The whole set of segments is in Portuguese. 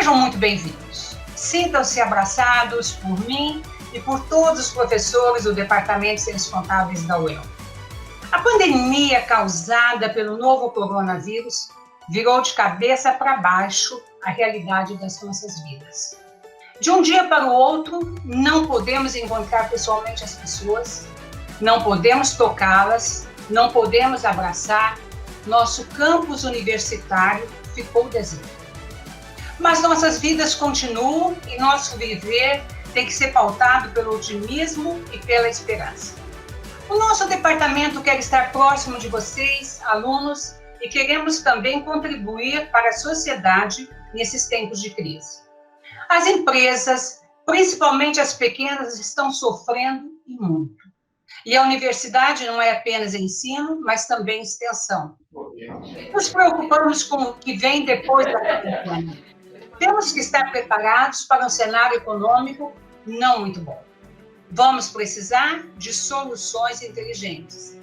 Sejam muito bem-vindos. Sintam-se abraçados por mim e por todos os professores do Departamento de Ciências Contábeis da UEL. A pandemia causada pelo novo coronavírus virou de cabeça para baixo a realidade das nossas vidas. De um dia para o outro, não podemos encontrar pessoalmente as pessoas, não podemos tocá-las, não podemos abraçar. Nosso campus universitário ficou deserto. Mas nossas vidas continuam e nosso viver tem que ser pautado pelo otimismo e pela esperança. O nosso departamento quer estar próximo de vocês, alunos, e queremos também contribuir para a sociedade nesses tempos de crise. As empresas, principalmente as pequenas, estão sofrendo e muito. E a universidade não é apenas ensino, mas também extensão. Nos preocupamos com o que vem depois da pandemia. Temos que estar preparados para um cenário econômico não muito bom. Vamos precisar de soluções inteligentes.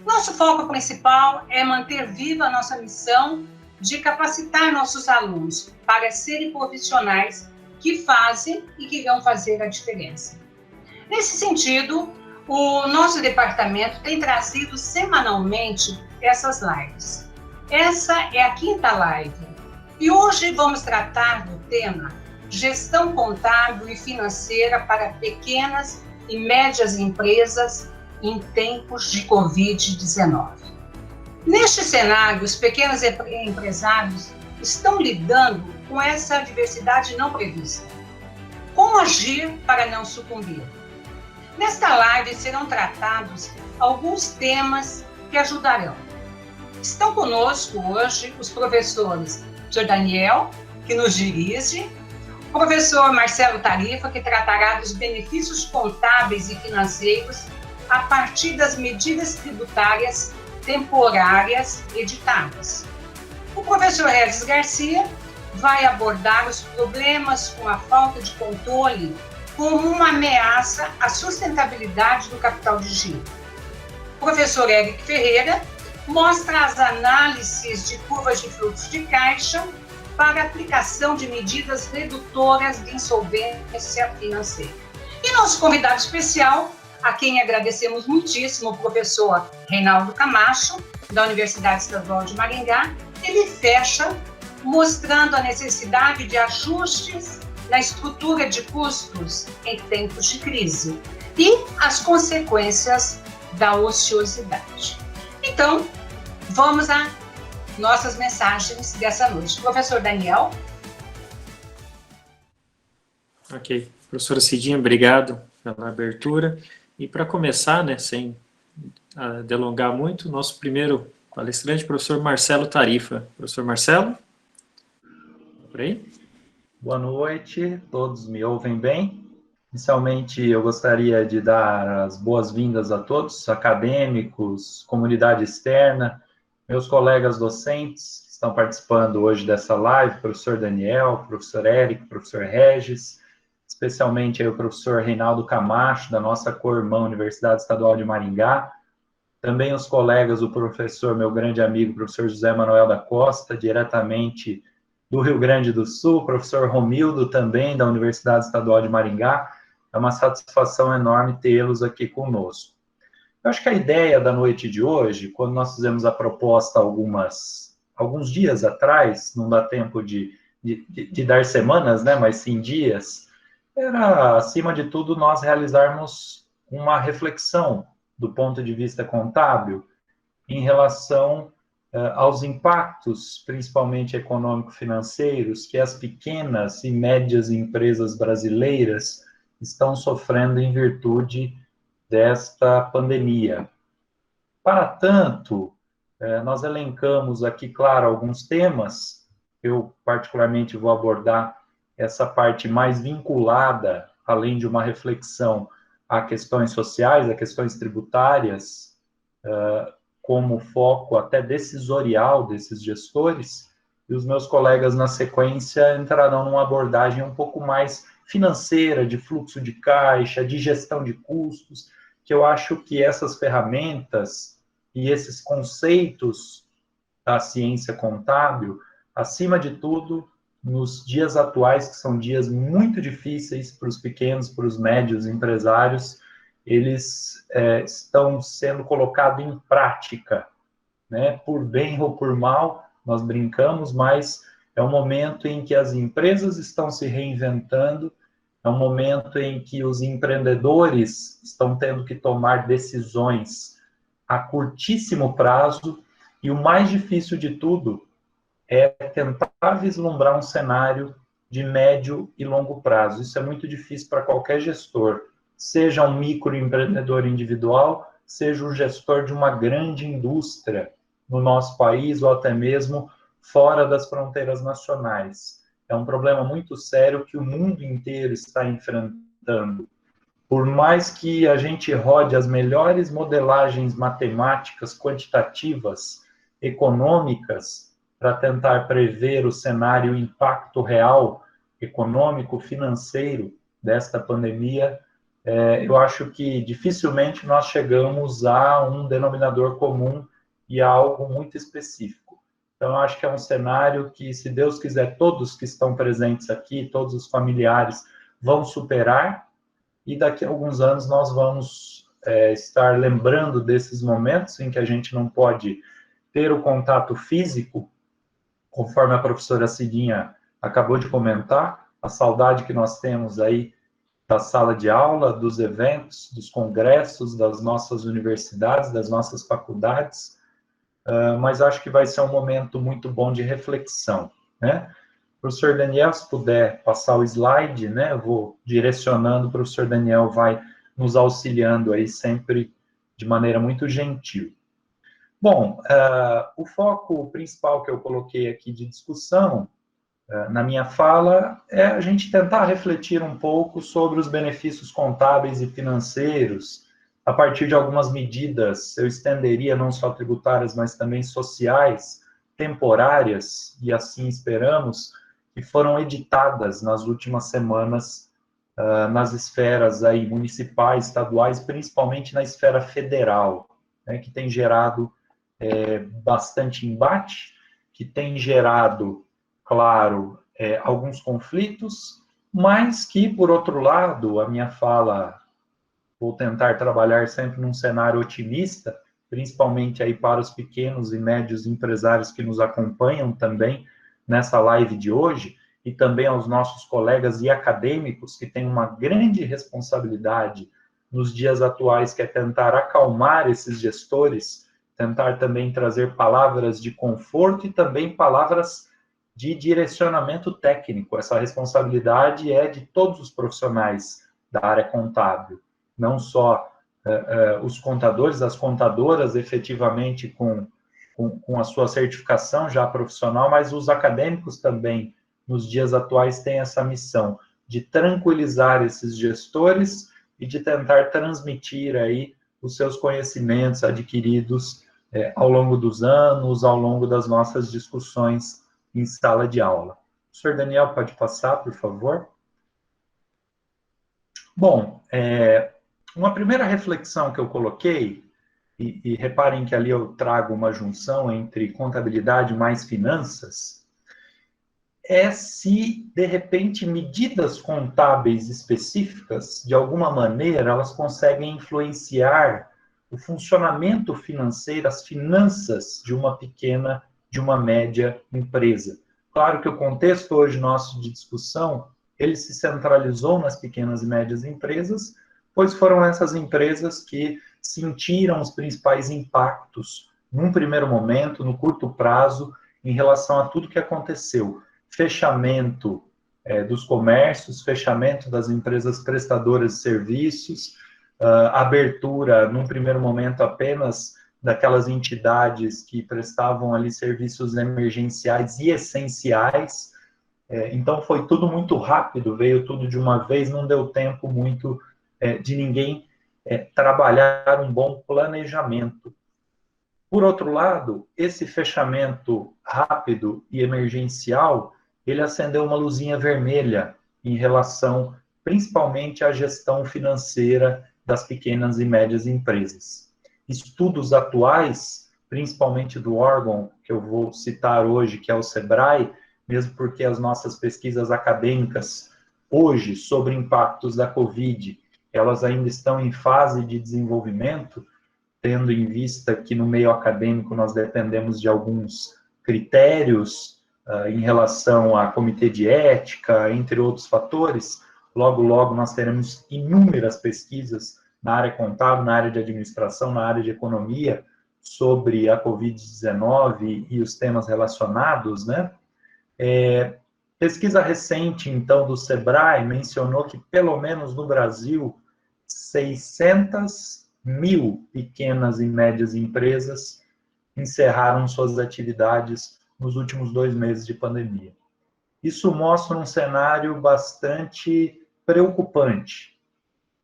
Nosso foco principal é manter viva a nossa missão de capacitar nossos alunos para serem profissionais que fazem e que vão fazer a diferença. Nesse sentido, o nosso departamento tem trazido semanalmente essas lives. Essa é a 5ª live. E hoje vamos tratar do tema Gestão Contábil e Financeira para Pequenas e Médias Empresas em Tempos de Covid-19. Neste cenário, os pequenos empresários estão lidando com essa adversidade não prevista. Como agir para não sucumbir? Nesta live serão tratados alguns temas que ajudarão. Estão conosco hoje os professores Sr. Daniel, que nos dirige, o professor Marcelo Tarifa, que tratará dos benefícios contábeis e financeiros a partir das medidas tributárias temporárias editadas. O professor Regis Garcia vai abordar os problemas com a falta de controle como uma ameaça à sustentabilidade do capital de giro. O professor Eric Ferreira mostra as análises de curvas de fluxo de caixa para aplicação de medidas redutoras de insolvência financeira. E nosso convidado especial, a quem agradecemos muitíssimo, o professor Reinaldo Camacho, da Universidade Estadual de Maringá, ele fecha mostrando a necessidade de ajustes na estrutura de custos em tempos de crise e as consequências da ociosidade. Então, vamos a nossas mensagens dessa noite. Professor Daniel. Ok. Professora Cidinha, obrigado pela abertura. E para começar, né, sem delongar muito, nosso primeiro palestrante, professor Marcelo Tarifa. Professor Marcelo? Por aí? Boa noite, todos me ouvem bem? Inicialmente, eu gostaria de dar as boas-vindas a todos, acadêmicos, comunidade externa, meus colegas docentes que estão participando hoje dessa live, professor Daniel, professor Eric, professor Regis, especialmente aí o professor Reinaldo Camacho, da nossa co-irmã Universidade Estadual de Maringá, também os colegas, o professor, meu grande amigo, professor José Manuel da Costa, diretamente do Rio Grande do Sul, professor Romildo, também da Universidade Estadual de Maringá. É uma satisfação enorme tê-los aqui conosco. Eu acho que a ideia da noite de hoje, quando nós fizemos a proposta alguns dias atrás, não dá tempo de dar semanas, né, mas sim dias, era, acima de tudo, nós realizarmos uma reflexão do ponto de vista contábil em relação aos impactos, principalmente econômico-financeiros, que as pequenas e médias empresas brasileiras estão sofrendo em virtude desta pandemia. Para tanto, nós elencamos aqui, claro, alguns temas. Eu, particularmente, vou abordar essa parte mais vinculada, além de uma reflexão a questões sociais, a questões tributárias, como foco até decisorial desses gestores, e os meus colegas, na sequência, entrarão numa abordagem um pouco mais financeira, de fluxo de caixa, de gestão de custos, que eu acho que essas ferramentas e esses conceitos da ciência contábil, acima de tudo, nos dias atuais, que são dias muito difíceis para os pequenos, para os médios empresários, eles estão sendo colocados em prática, né? Por bem ou por mal, nós brincamos, mas é um momento em que as empresas estão se reinventando, é um momento em que os empreendedores estão tendo que tomar decisões a curtíssimo prazo, e o mais difícil de tudo é tentar vislumbrar um cenário de médio e longo prazo. Isso é muito difícil para qualquer gestor, seja um microempreendedor individual, seja o gestor de uma grande indústria no nosso país ou até mesmo fora das fronteiras nacionais. É um problema muito sério que o mundo inteiro está enfrentando. Por mais que a gente rode as melhores modelagens matemáticas, quantitativas, econômicas, para tentar prever o cenário, o impacto real, econômico, financeiro desta pandemia, eu acho que dificilmente nós chegamos a um denominador comum e a algo muito específico. Então, eu acho que é um cenário que, se Deus quiser, todos que estão presentes aqui, todos os familiares, vão superar, e daqui a alguns anos nós vamos estar lembrando desses momentos em que a gente não pode ter o contato físico, conforme a professora Cidinha acabou de comentar, a saudade que nós temos aí da sala de aula, dos eventos, dos congressos, das nossas universidades, das nossas faculdades, mas acho que vai ser um momento muito bom de reflexão, né? Professor Daniel, se puder passar o slide, né? Eu vou direcionando, o professor Daniel vai nos auxiliando aí sempre de maneira muito gentil. Bom, o foco principal que eu coloquei aqui de discussão na minha fala é a gente tentar refletir um pouco sobre os benefícios contábeis e financeiros a partir de algumas medidas, eu estenderia não só tributárias, mas também sociais, temporárias, e assim esperamos, que foram editadas nas últimas semanas nas esferas aí municipais, estaduais, principalmente na esfera federal, né, que tem gerado bastante embate, que tem gerado, claro, alguns conflitos, mas que, por outro lado, a minha fala, vou tentar trabalhar sempre num cenário otimista, principalmente aí para os pequenos e médios empresários que nos acompanham também nessa live de hoje, e também aos nossos colegas e acadêmicos que têm uma grande responsabilidade nos dias atuais, que é tentar acalmar esses gestores, tentar também trazer palavras de conforto e também palavras de direcionamento técnico. Essa responsabilidade é de todos os profissionais da área contábil, não só os contadores, as contadoras efetivamente com a sua certificação já profissional, mas os acadêmicos também, nos dias atuais, têm essa missão de tranquilizar esses gestores e de tentar transmitir aí os seus conhecimentos adquiridos ao longo dos anos, ao longo das nossas discussões em sala de aula. O senhor Daniel, pode passar, por favor? Bom, uma primeira reflexão que eu coloquei, e reparem que ali eu trago uma junção entre contabilidade mais finanças, é se, de repente, medidas contábeis específicas, de alguma maneira, elas conseguem influenciar o funcionamento financeiro, as finanças de uma pequena, de uma média empresa. Claro que o contexto hoje nosso de discussão, ele se centralizou nas pequenas e médias empresas, pois foram essas empresas que sentiram os principais impactos, num primeiro momento, no curto prazo, em relação a tudo que aconteceu. Fechamento dos comércios, fechamento das empresas prestadoras de serviços, abertura, num primeiro momento, apenas daquelas entidades que prestavam ali serviços emergenciais e essenciais. Então, foi tudo muito rápido, veio tudo de uma vez, não deu tempo muito de ninguém trabalhar um bom planejamento. Por outro lado, esse fechamento rápido e emergencial, ele acendeu uma luzinha vermelha em relação, principalmente, à gestão financeira das pequenas e médias empresas. Estudos atuais, principalmente do órgão que eu vou citar hoje, que é o SEBRAE, mesmo porque as nossas pesquisas acadêmicas hoje sobre impactos da Covid, elas ainda estão em fase de desenvolvimento, tendo em vista que no meio acadêmico nós dependemos de alguns critérios em relação a comitê de ética, entre outros fatores. Logo, logo nós teremos inúmeras pesquisas na área contábil, na área de administração, na área de economia, sobre a Covid-19 e os temas relacionados, né? Pesquisa recente, então, do Sebrae mencionou que, pelo menos no Brasil, 600 mil pequenas e médias empresas encerraram suas atividades nos últimos 2 meses de pandemia. Isso mostra um cenário bastante preocupante,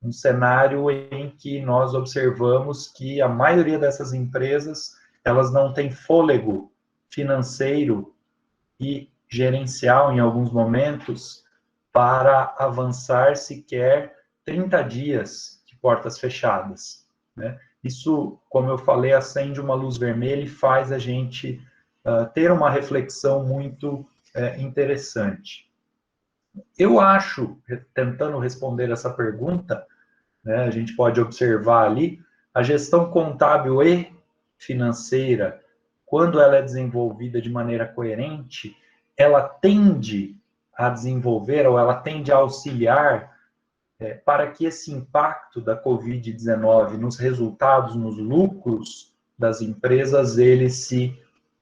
um cenário em que nós observamos que a maioria dessas empresas, elas não têm fôlego financeiro e gerencial, em alguns momentos, para avançar sequer 30 dias de portas fechadas, né? Isso, como eu falei, acende uma luz vermelha e faz a gente ter uma reflexão muito interessante. Eu acho, tentando responder essa pergunta, né, a gente pode observar ali, a gestão contábil e financeira, quando ela é desenvolvida de maneira coerente, ela tende a desenvolver, ou ela tende a auxiliar para que esse impacto da Covid-19 nos resultados, nos lucros das empresas, ele se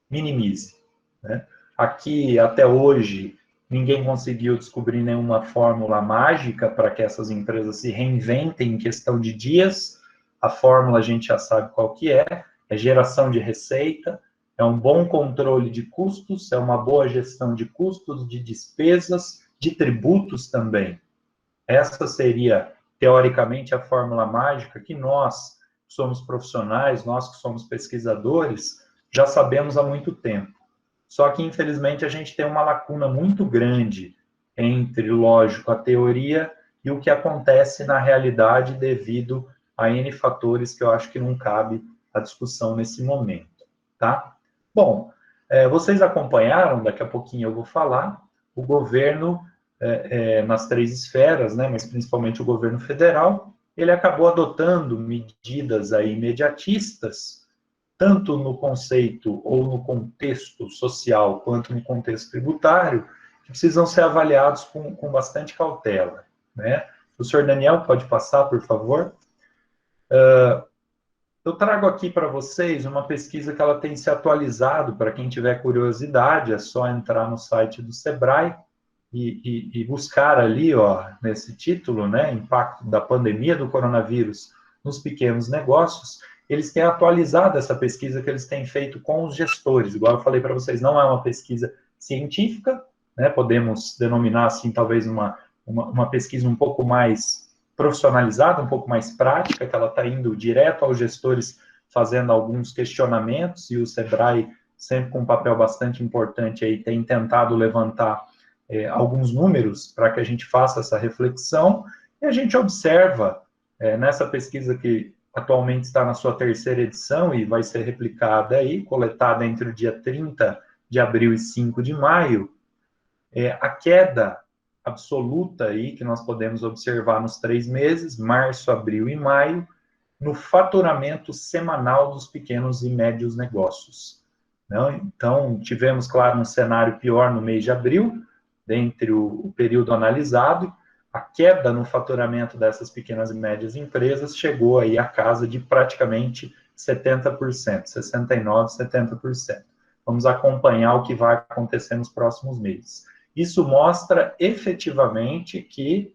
minimize, né? Aqui, até hoje, ninguém conseguiu descobrir nenhuma fórmula mágica para que essas empresas se reinventem em questão de dias. A fórmula a gente já sabe qual que é geração de receita, é um bom controle de custos, é uma boa gestão de custos, de despesas, de tributos também. Essa seria, teoricamente, a fórmula mágica que nós, que somos profissionais, nós que somos pesquisadores, já sabemos há muito tempo. Só que, infelizmente, a gente tem uma lacuna muito grande entre, lógico, a teoria e o que acontece na realidade devido a N fatores que eu acho que não cabe a discussão nesse momento, tá? Bom, vocês acompanharam, daqui a pouquinho eu vou falar, o governo, nas 3 esferas, né, mas principalmente o governo federal, ele acabou adotando medidas aí imediatistas, tanto no conceito ou no contexto social, quanto no contexto tributário, que precisam ser avaliados com bastante cautela, né? O senhor Daniel, pode passar, por favor? Eu trago aqui para vocês uma pesquisa que ela tem se atualizado, para quem tiver curiosidade, é só entrar no site do Sebrae e buscar ali, ó, nesse título, né, impacto da pandemia do coronavírus nos pequenos negócios. Eles têm atualizado essa pesquisa que eles têm feito com os gestores. Igual eu falei para vocês, não é uma pesquisa científica, né, podemos denominar assim, talvez uma pesquisa um pouco mais profissionalizada, um pouco mais prática, que ela está indo direto aos gestores, fazendo alguns questionamentos, e o Sebrae, sempre com um papel bastante importante aí, tem tentado levantar alguns números para que a gente faça essa reflexão, e a gente observa, nessa pesquisa que atualmente está na sua 3ª edição e vai ser replicada aí, coletada entre o dia 30 de abril e 5 de maio, a queda absoluta aí que nós podemos observar nos 3 meses, março, abril e maio, no faturamento semanal dos pequenos e médios negócios. Então, tivemos, claro, um cenário pior no mês de abril, dentre o período analisado, a queda no faturamento dessas pequenas e médias empresas chegou aí à casa de praticamente 70%, 69%, 70%. Vamos acompanhar o que vai acontecer nos próximos meses. Isso mostra efetivamente que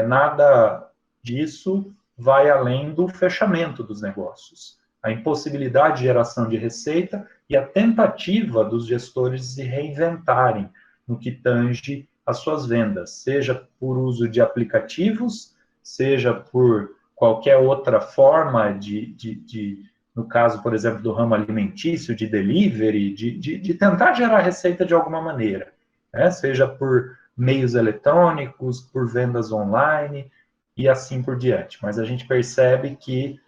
nada disso vai além do fechamento dos negócios. A impossibilidade de geração de receita e a tentativa dos gestores de se reinventarem no que tange as suas vendas, seja por uso de aplicativos, seja por qualquer outra forma no caso, por exemplo, do ramo alimentício, de delivery, de tentar gerar receita de alguma maneira, né? Seja por meios eletrônicos, por vendas online e assim por diante. Mas a gente percebe que,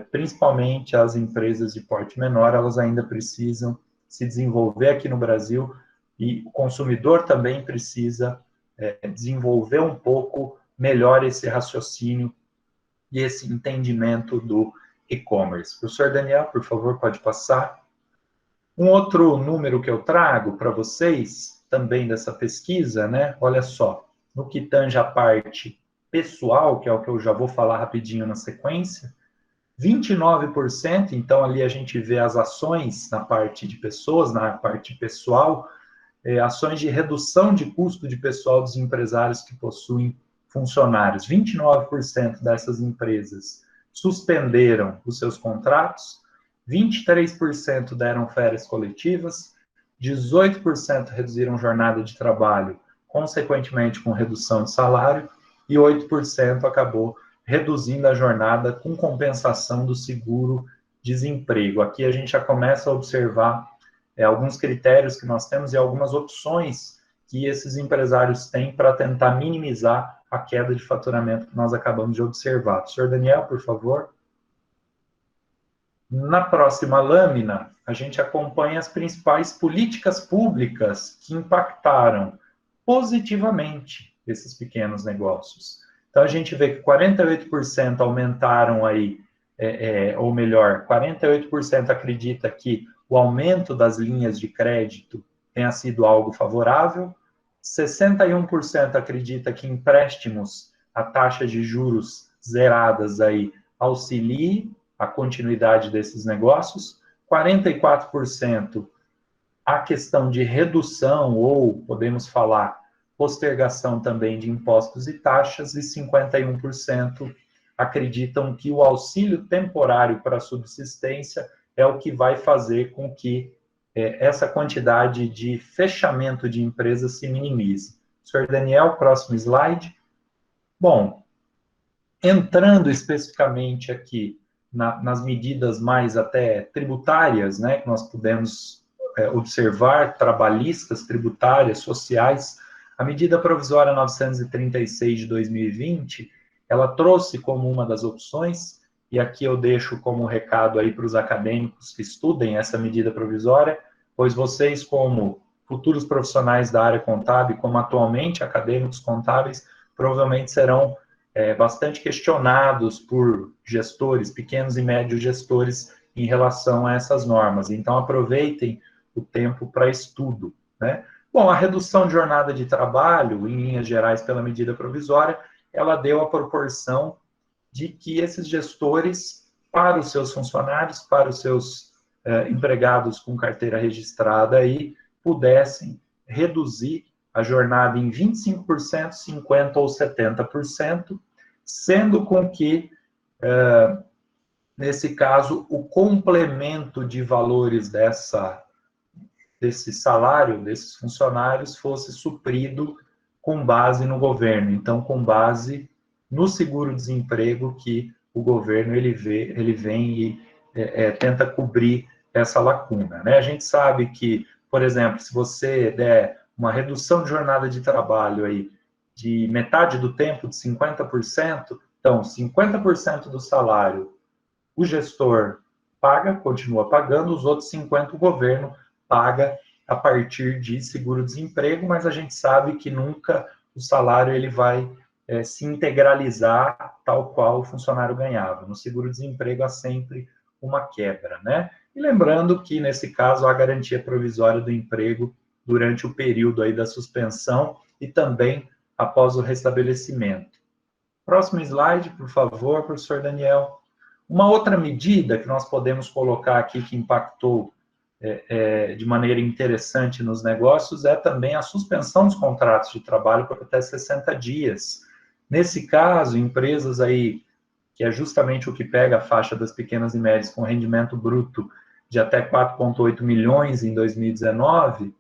principalmente as empresas de porte menor, elas ainda precisam se desenvolver aqui no Brasil e o consumidor também precisa desenvolver um pouco melhor esse raciocínio e esse entendimento do e-commerce. Professor Daniel, por favor, pode passar. Um outro número que eu trago para vocês, também dessa pesquisa, né? Olha só, no que tange a parte pessoal, que é o que eu já vou falar rapidinho na sequência, 29%, então ali a gente vê as ações na parte de pessoas, na parte pessoal, ações de redução de custo de pessoal dos empresários que possuem funcionários. 29% dessas empresas suspenderam os seus contratos, 23% deram férias coletivas, 18% reduziram jornada de trabalho, consequentemente com redução de salário, e 8% acabou reduzindo a jornada com compensação do seguro-desemprego. Aqui a gente já começa a observar alguns critérios que nós temos e algumas opções que esses empresários têm para tentar minimizar a queda de faturamento que nós acabamos de observar. Senhor Daniel, por favor. Na próxima lâmina, a gente acompanha as principais políticas públicas que impactaram positivamente esses pequenos negócios. Então, a gente vê que 48% aumentaram aí, ou melhor, 48% acredita que o aumento das linhas de crédito tenha sido algo favorável, 61% acredita que empréstimos a taxa de juros zeradas aí auxiliem a continuidade desses negócios, 44% a questão de redução, ou podemos falar postergação também de impostos e taxas, e 51% acreditam que o auxílio temporário para a subsistência é o que vai fazer com que essa quantidade de fechamento de empresas se minimize. Senhor Daniel, próximo slide. Bom, entrando especificamente aqui nas medidas mais até tributárias, né, que nós pudemos observar, trabalhistas, tributárias, sociais, a medida provisória 936 de 2020, ela trouxe como uma das opções, e aqui eu deixo como recado aí para os acadêmicos que estudem essa medida provisória, pois vocês, como futuros profissionais da área contábil, como atualmente acadêmicos contábeis, provavelmente serão bastante questionados por gestores, pequenos e médios gestores, em relação a essas normas. Então, aproveitem o tempo para estudo, né? Bom, a redução de jornada de trabalho, em linhas gerais, pela medida provisória, ela deu a proporção de que esses gestores, para os seus funcionários, para os seus empregados com carteira registrada, aí, pudessem reduzir a jornada em 25%, 50% ou 70%, sendo com que, nesse caso, o complemento de valores desse salário, desses funcionários, fosse suprido com base no governo. Então, com base no seguro-desemprego que o governo ele vem e tenta cobrir essa lacuna, né? A gente sabe que, por exemplo, se você der uma redução de jornada de trabalho aí de metade do tempo, de 50%, então 50% do salário o gestor paga, continua pagando, os outros 50% o governo paga a partir de seguro-desemprego, mas a gente sabe que nunca o salário ele vai se integralizar tal qual o funcionário ganhava. No seguro-desemprego há sempre uma quebra, né? E lembrando que, nesse caso, há garantia provisória do emprego durante o período aí da suspensão e também após o restabelecimento. Próximo slide, por favor, professor Daniel. Uma outra medida que nós podemos colocar aqui que impactou de maneira interessante nos negócios é também a suspensão dos contratos de trabalho por até 60 dias. Nesse caso, empresas aí, que é justamente o que pega a faixa das pequenas e médias com rendimento bruto de até 4,8 milhões em 2019,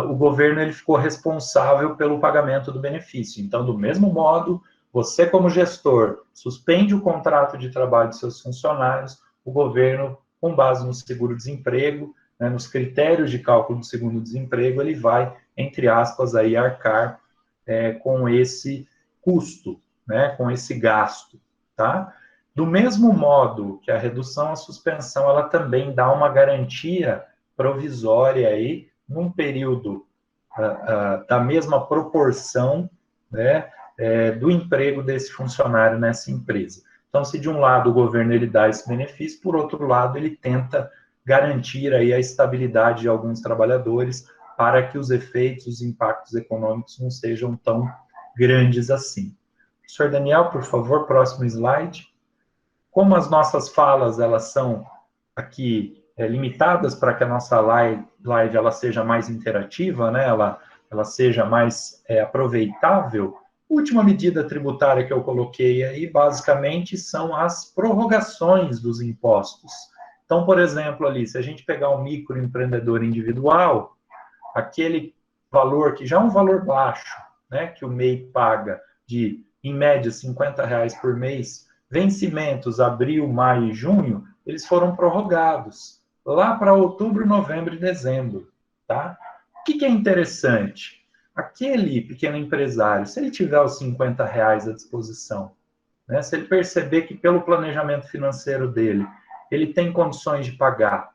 o governo ele ficou responsável pelo pagamento do benefício. Então, do mesmo modo, você como gestor suspende o contrato de trabalho de seus funcionários, o governo, com base no seguro-desemprego, né, nos critérios de cálculo do seguro-desemprego, ele vai, entre aspas, aí, arcar com esse custo, né, com esse gasto, tá? Do mesmo modo que a redução à suspensão, ela também dá uma garantia provisória aí, num período da mesma proporção, né, do emprego desse funcionário nessa empresa. Então, se de um lado o governo ele dá esse benefício, por outro lado ele tenta garantir aí a estabilidade de alguns trabalhadores para que os efeitos, os impactos econômicos não sejam tão grandes assim. Professor Daniel, por favor, próximo slide. Como as nossas falas elas são aqui limitadas para que a nossa live ela seja mais interativa, né? ela seja mais aproveitável, a última medida tributária que eu coloquei aí, basicamente, são as prorrogações dos impostos. Então, por exemplo, ali, se a gente pegar um microempreendedor individual, aquele valor que já é um valor baixo, né, que o MEI paga de, em média, R$50 por mês, vencimentos abril, maio e junho, eles foram prorrogados lá para outubro, novembro e dezembro, tá? O que é interessante? Aquele pequeno empresário, se ele tiver os R$50 à disposição, né, se ele perceber que pelo planejamento financeiro dele, ele tem condições de pagar,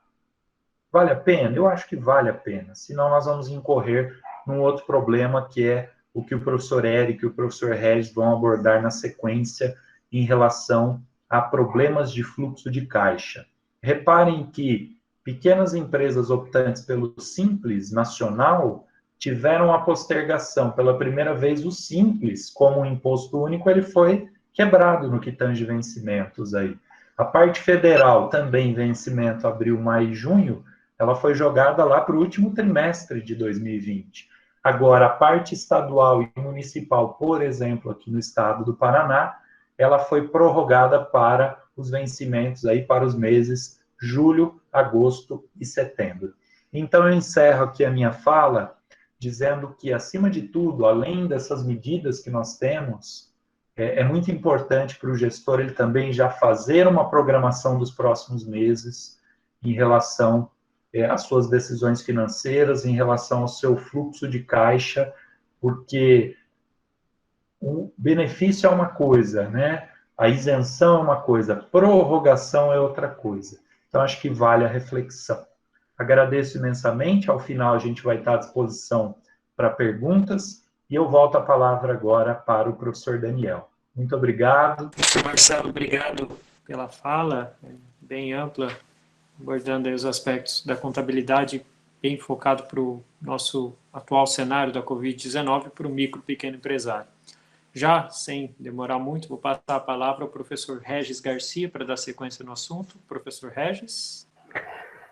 vale a pena? Eu acho que vale a pena, senão nós vamos incorrer num outro problema que é o que o professor Eric e o professor Regis vão abordar na sequência em relação a problemas de fluxo de caixa. Reparem que pequenas empresas optantes pelo Simples Nacional tiveram a postergação. Pela primeira vez, o Simples, como um imposto único, ele foi quebrado no que tange vencimentos aí. A parte federal, também vencimento abril, maio e junho, ela foi jogada lá para o último trimestre de 2020. Agora, a parte estadual e municipal, por exemplo, aqui no estado do Paraná, ela foi prorrogada para os vencimentos aí para os meses julho, agosto e setembro. Então, eu encerro aqui a minha fala dizendo que, acima de tudo, além dessas medidas que nós temos, é muito importante para o gestor ele também já fazer uma programação dos próximos meses em relação às suas decisões financeiras, em relação ao seu fluxo de caixa, porque o benefício é uma coisa, né? A isenção é uma coisa, a prorrogação é outra coisa. Então, acho que vale a reflexão. Agradeço imensamente. Ao final, a gente vai estar à disposição para perguntas. E eu volto a palavra agora para o professor Daniel. Muito obrigado. Professor Marcelo, obrigado pela fala, bem ampla, abordando aí os aspectos da contabilidade, bem focado para o nosso atual cenário da Covid-19 para o micro e pequeno empresário. Já, sem demorar muito, vou passar a palavra ao professor Regis Garcia para dar sequência no assunto. Professor Regis.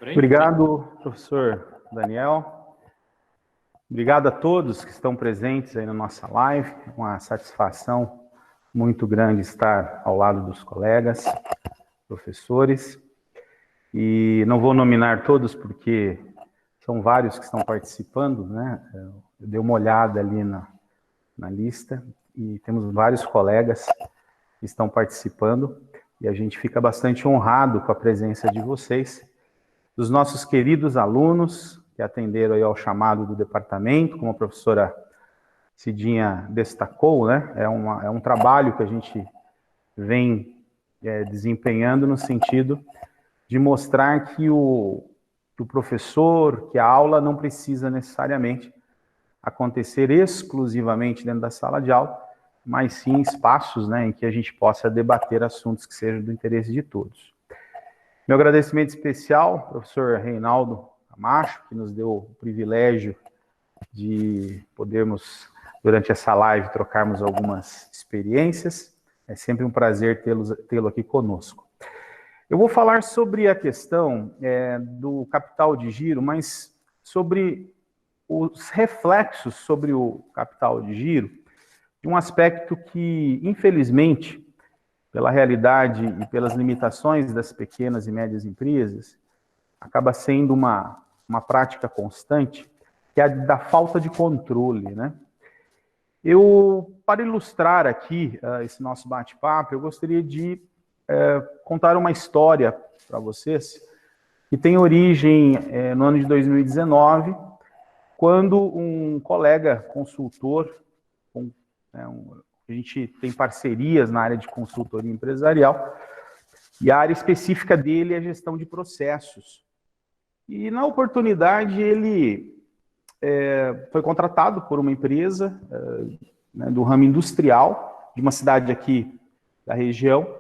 Obrigado, professor Daniel. Obrigado a todos que estão presentes aí na nossa live. Uma satisfação muito grande estar ao lado dos colegas, professores. E não vou nominar todos porque são vários que estão participando, né? Eu dei uma olhada ali na lista e temos vários colegas que estão participando e a gente fica bastante honrado com a presença de vocês, dos nossos queridos alunos que atenderam aí ao chamado do departamento, como a professora Cidinha destacou, né? É um trabalho que a gente vem desempenhando no sentido de mostrar que o professor, que a aula não precisa necessariamente acontecer exclusivamente dentro da sala de aula, mas sim espaços, né, em que a gente possa debater assuntos que sejam do interesse de todos. Meu agradecimento especial ao professor Reinaldo Camacho, que nos deu o privilégio de podermos, durante essa live, trocarmos algumas experiências. É sempre um prazer tê-lo aqui conosco. Eu vou falar sobre a questão do capital de giro, mas sobre os reflexos sobre o capital de giro, de um aspecto que, infelizmente, pela realidade e pelas limitações das pequenas e médias empresas, acaba sendo uma prática constante, que é a da falta de controle, né? Para ilustrar aqui esse nosso bate-papo, eu gostaria de contar uma história para vocês, que tem origem no ano de 2019, quando um colega consultor, a gente tem parcerias na área de consultoria empresarial, e a área específica dele é a gestão de processos. E na oportunidade ele foi contratado por uma empresa né, do ramo industrial, de uma cidade aqui da região,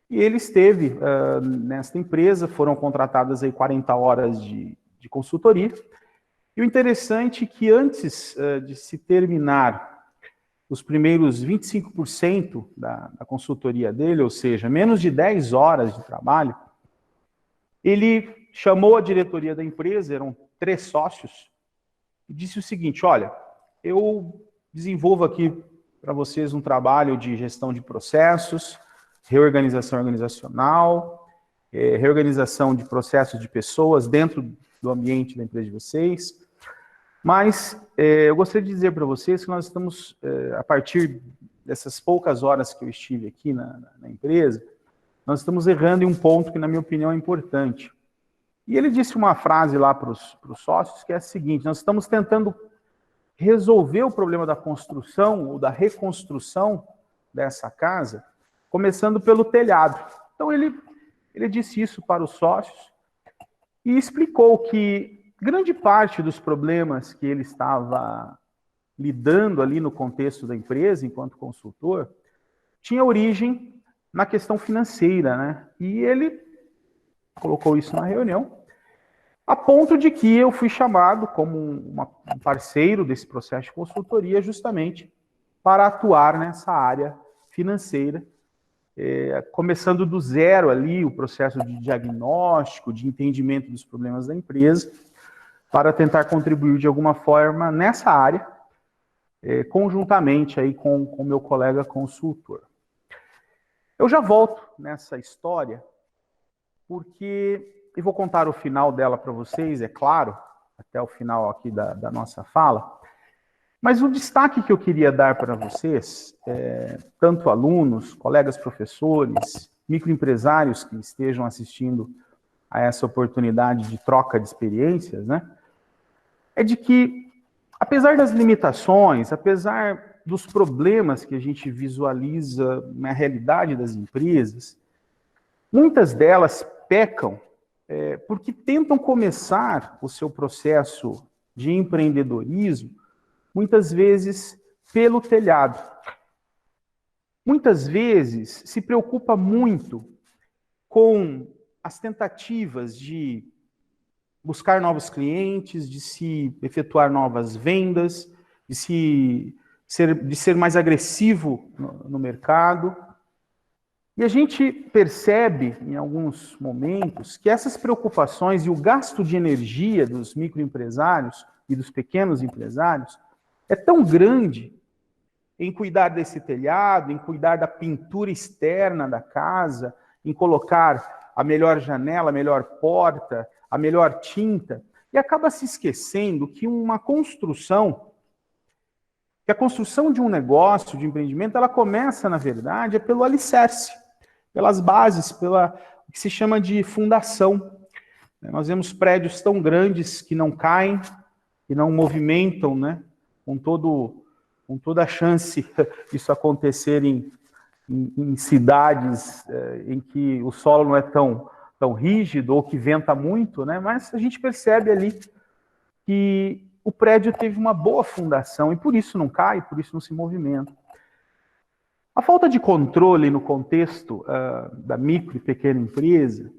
e ele esteve nesta empresa, foram contratadas aí 40 horas de consultoria, e o interessante é que antes de se terminar os primeiros 25% da consultoria dele, ou seja, menos de 10 horas de trabalho, ele chamou a diretoria da empresa, eram 3 sócios, e disse o seguinte: olha, eu desenvolvo aqui para vocês um trabalho de gestão de processos, reorganização organizacional, reorganização de processos de pessoas dentro do ambiente da empresa de vocês, mas eu gostaria de dizer para vocês que nós estamos, a partir dessas poucas horas que eu estive aqui na empresa, nós estamos errando em um ponto que, na minha opinião, é importante. E ele disse uma frase lá para os sócios que é a seguinte: nós estamos tentando resolver o problema da construção ou da reconstrução dessa casa, começando pelo telhado. Então, ele disse isso para os sócios e explicou que grande parte dos problemas que ele estava lidando ali no contexto da empresa, enquanto consultor, tinha origem na questão financeira, né? E ele colocou isso na reunião, a ponto de que eu fui chamado como um parceiro desse processo de consultoria justamente para atuar nessa área financeira, começando do zero ali o processo de diagnóstico, de entendimento dos problemas da empresa, para tentar contribuir de alguma forma nessa área, conjuntamente aí com o meu colega consultor. Eu já volto nessa história, porque eu vou contar o final dela para vocês, é claro, até o final aqui da nossa fala, mas o destaque que eu queria dar para vocês, tanto alunos, colegas professores, microempresários que estejam assistindo a essa oportunidade de troca de experiências, né, é de que, apesar das limitações, apesar dos problemas que a gente visualiza na realidade das empresas, muitas delas pecam porque tentam começar o seu processo de empreendedorismo, muitas vezes pelo telhado. Muitas vezes se preocupa muito com as tentativas de buscar novos clientes, de se efetuar novas vendas, de ser mais agressivo no mercado. E a gente percebe, em alguns momentos, que essas preocupações e o gasto de energia dos microempresários e dos pequenos empresários é tão grande em cuidar desse telhado, em cuidar da pintura externa da casa, em colocar a melhor janela, a melhor porta, a melhor tinta, e acaba se esquecendo que a construção de um negócio, de empreendimento, ela começa, na verdade, pelo alicerce, pelas bases, pela o que se chama de fundação. Nós vemos prédios tão grandes que não caem, que não movimentam, né, com toda a chance disso acontecer em cidades em que o solo não é tão rígido ou que venta muito, né? Mas a gente percebe ali que o prédio teve uma boa fundação e por isso não cai, por isso não se movimenta. A falta de controle no contexto da micro e pequena empresa,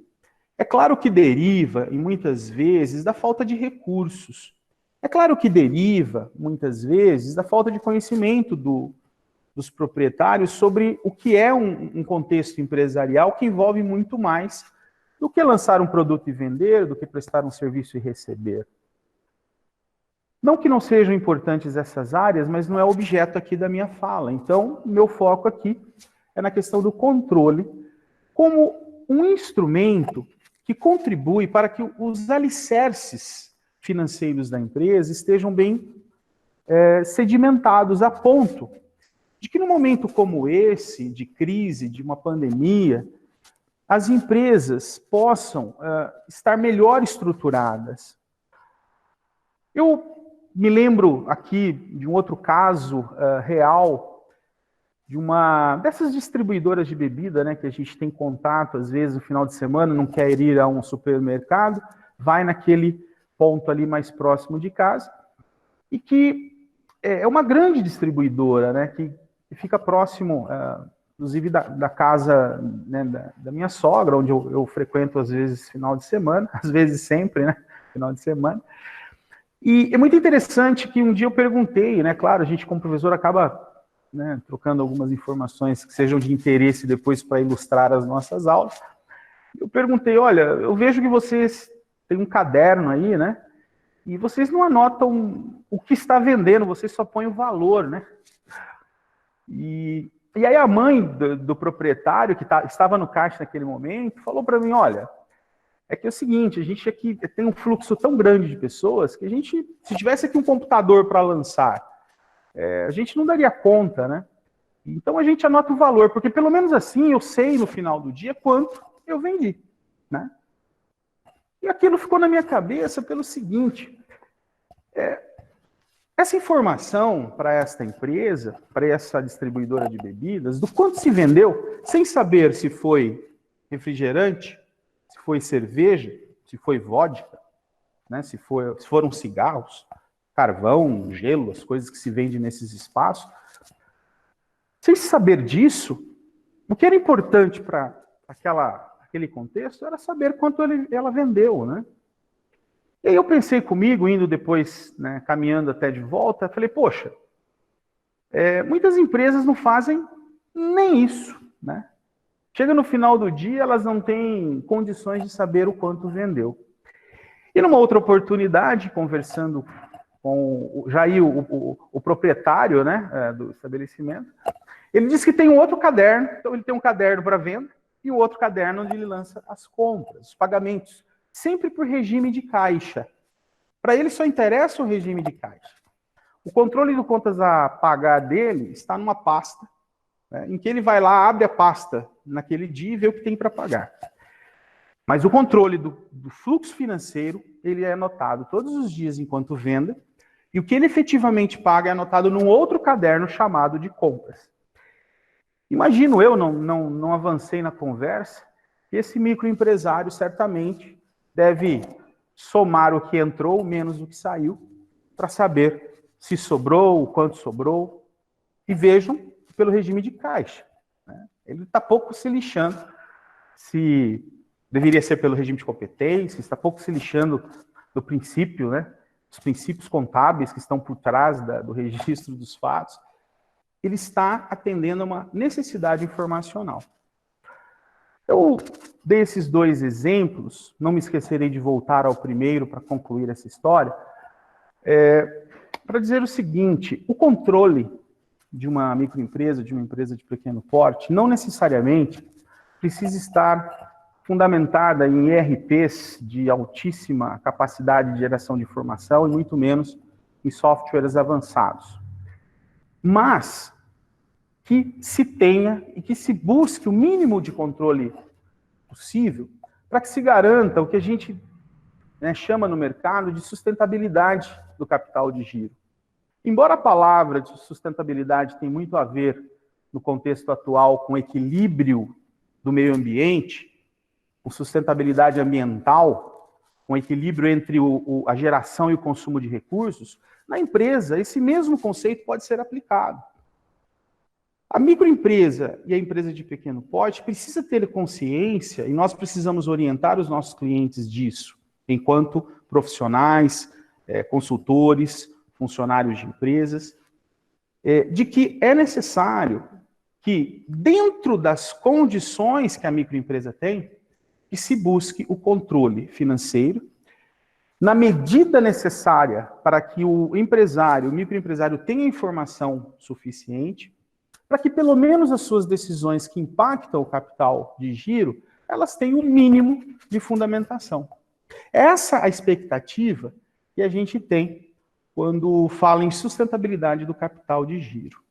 é claro que deriva, e muitas vezes, da falta de recursos. É claro que deriva, muitas vezes, da falta de conhecimento dos proprietários sobre o que é um contexto empresarial que envolve muito mais do que lançar um produto e vender, do que prestar um serviço e receber. Não que não sejam importantes essas áreas, mas não é objeto aqui da minha fala. Então, meu foco aqui é na questão do controle como um instrumento que contribui para que os alicerces financeiros da empresa estejam bem sedimentados a ponto de que, num momento como esse, de crise, de uma pandemia, as empresas possam estar melhor estruturadas. Eu me lembro aqui de um outro caso real, de uma dessas distribuidoras de bebida, né, que a gente tem contato, às vezes, no final de semana, não quer ir a um supermercado, vai naquele ponto ali mais próximo de casa, e que é uma grande distribuidora, né, que fica próximo, inclusive, da casa, né, da minha sogra, onde eu frequento, às vezes, final de semana, às vezes sempre, né, final de semana. E é muito interessante que um dia eu perguntei, né, claro, a gente como professor acaba, né, trocando algumas informações que sejam de interesse depois para ilustrar as nossas aulas. Eu perguntei, olha, eu vejo que vocês têm um caderno aí, né, e vocês não anotam o que está vendendo, vocês só põem o valor, né? E aí a mãe do proprietário, que estava no caixa naquele momento, falou para mim, olha, é que é o seguinte, a gente aqui tem um fluxo tão grande de pessoas que a gente, se tivesse aqui um computador para lançar, a gente não daria conta, né? Então a gente anota o valor, porque pelo menos assim eu sei no final do dia quanto eu vendi, né? E aquilo ficou na minha cabeça pelo seguinte, essa informação para esta empresa, para essa distribuidora de bebidas, do quanto se vendeu, sem saber se foi refrigerante, se foi cerveja, se foi vodka, né, se foram cigarros, carvão, gelo, as coisas que se vendem nesses espaços. Sem saber disso, o que era importante para aquele contexto era saber quanto ela vendeu, né? E aí eu pensei comigo, indo depois, né, caminhando até de volta, falei, poxa, muitas empresas não fazem nem isso, né? Chega no final do dia, elas não têm condições de saber o quanto vendeu. E numa outra oportunidade, conversando com o proprietário, né, do estabelecimento, ele disse que tem um outro caderno, então ele tem um caderno para venda e um outro caderno onde ele lança as compras, os pagamentos, sempre por regime de caixa. Para ele só interessa o regime de caixa. O controle de contas a pagar dele está numa pasta, né, em que ele vai lá, abre a pasta naquele dia e vê o que tem para pagar. Mas o controle do fluxo financeiro, ele é anotado todos os dias enquanto venda, e o que ele efetivamente paga é anotado num outro caderno chamado de compras. Imagino eu, não avancei na conversa, que esse microempresário certamente deve somar o que entrou menos o que saiu, para saber se sobrou, o quanto sobrou, e vejam pelo regime de caixa, né? Ele está pouco se lixando se deveria ser pelo regime de competência, está pouco se lixando do princípio, né? Os princípios contábeis que estão por trás do registro dos fatos. Ele está atendendo a uma necessidade informacional. Eu dei esses dois exemplos, não me esquecerei de voltar ao primeiro para concluir essa história, para dizer o seguinte, o controle de uma microempresa, de uma empresa de pequeno porte, não necessariamente precisa estar fundamentada em ERPs de altíssima capacidade de geração de informação e muito menos em softwares avançados. Mas que se tenha e que se busque o mínimo de controle possível para que se garanta o que a gente, né, chama no mercado de sustentabilidade do capital de giro. Embora a palavra de sustentabilidade tenha muito a ver, no contexto atual, com equilíbrio do meio ambiente, com sustentabilidade ambiental, com equilíbrio entre a geração e o consumo de recursos, na empresa, esse mesmo conceito pode ser aplicado. A microempresa e a empresa de pequeno porte precisa ter consciência, e nós precisamos orientar os nossos clientes disso, enquanto profissionais, consultores, funcionários de empresas, de que é necessário que, dentro das condições que a microempresa tem, que se busque o controle financeiro, na medida necessária para que o microempresário tenha informação suficiente, para que pelo menos as suas decisões que impactam o capital de giro, elas tenham um mínimo de fundamentação. Essa é a expectativa que a gente tem quando fala em sustentabilidade do capital de giro.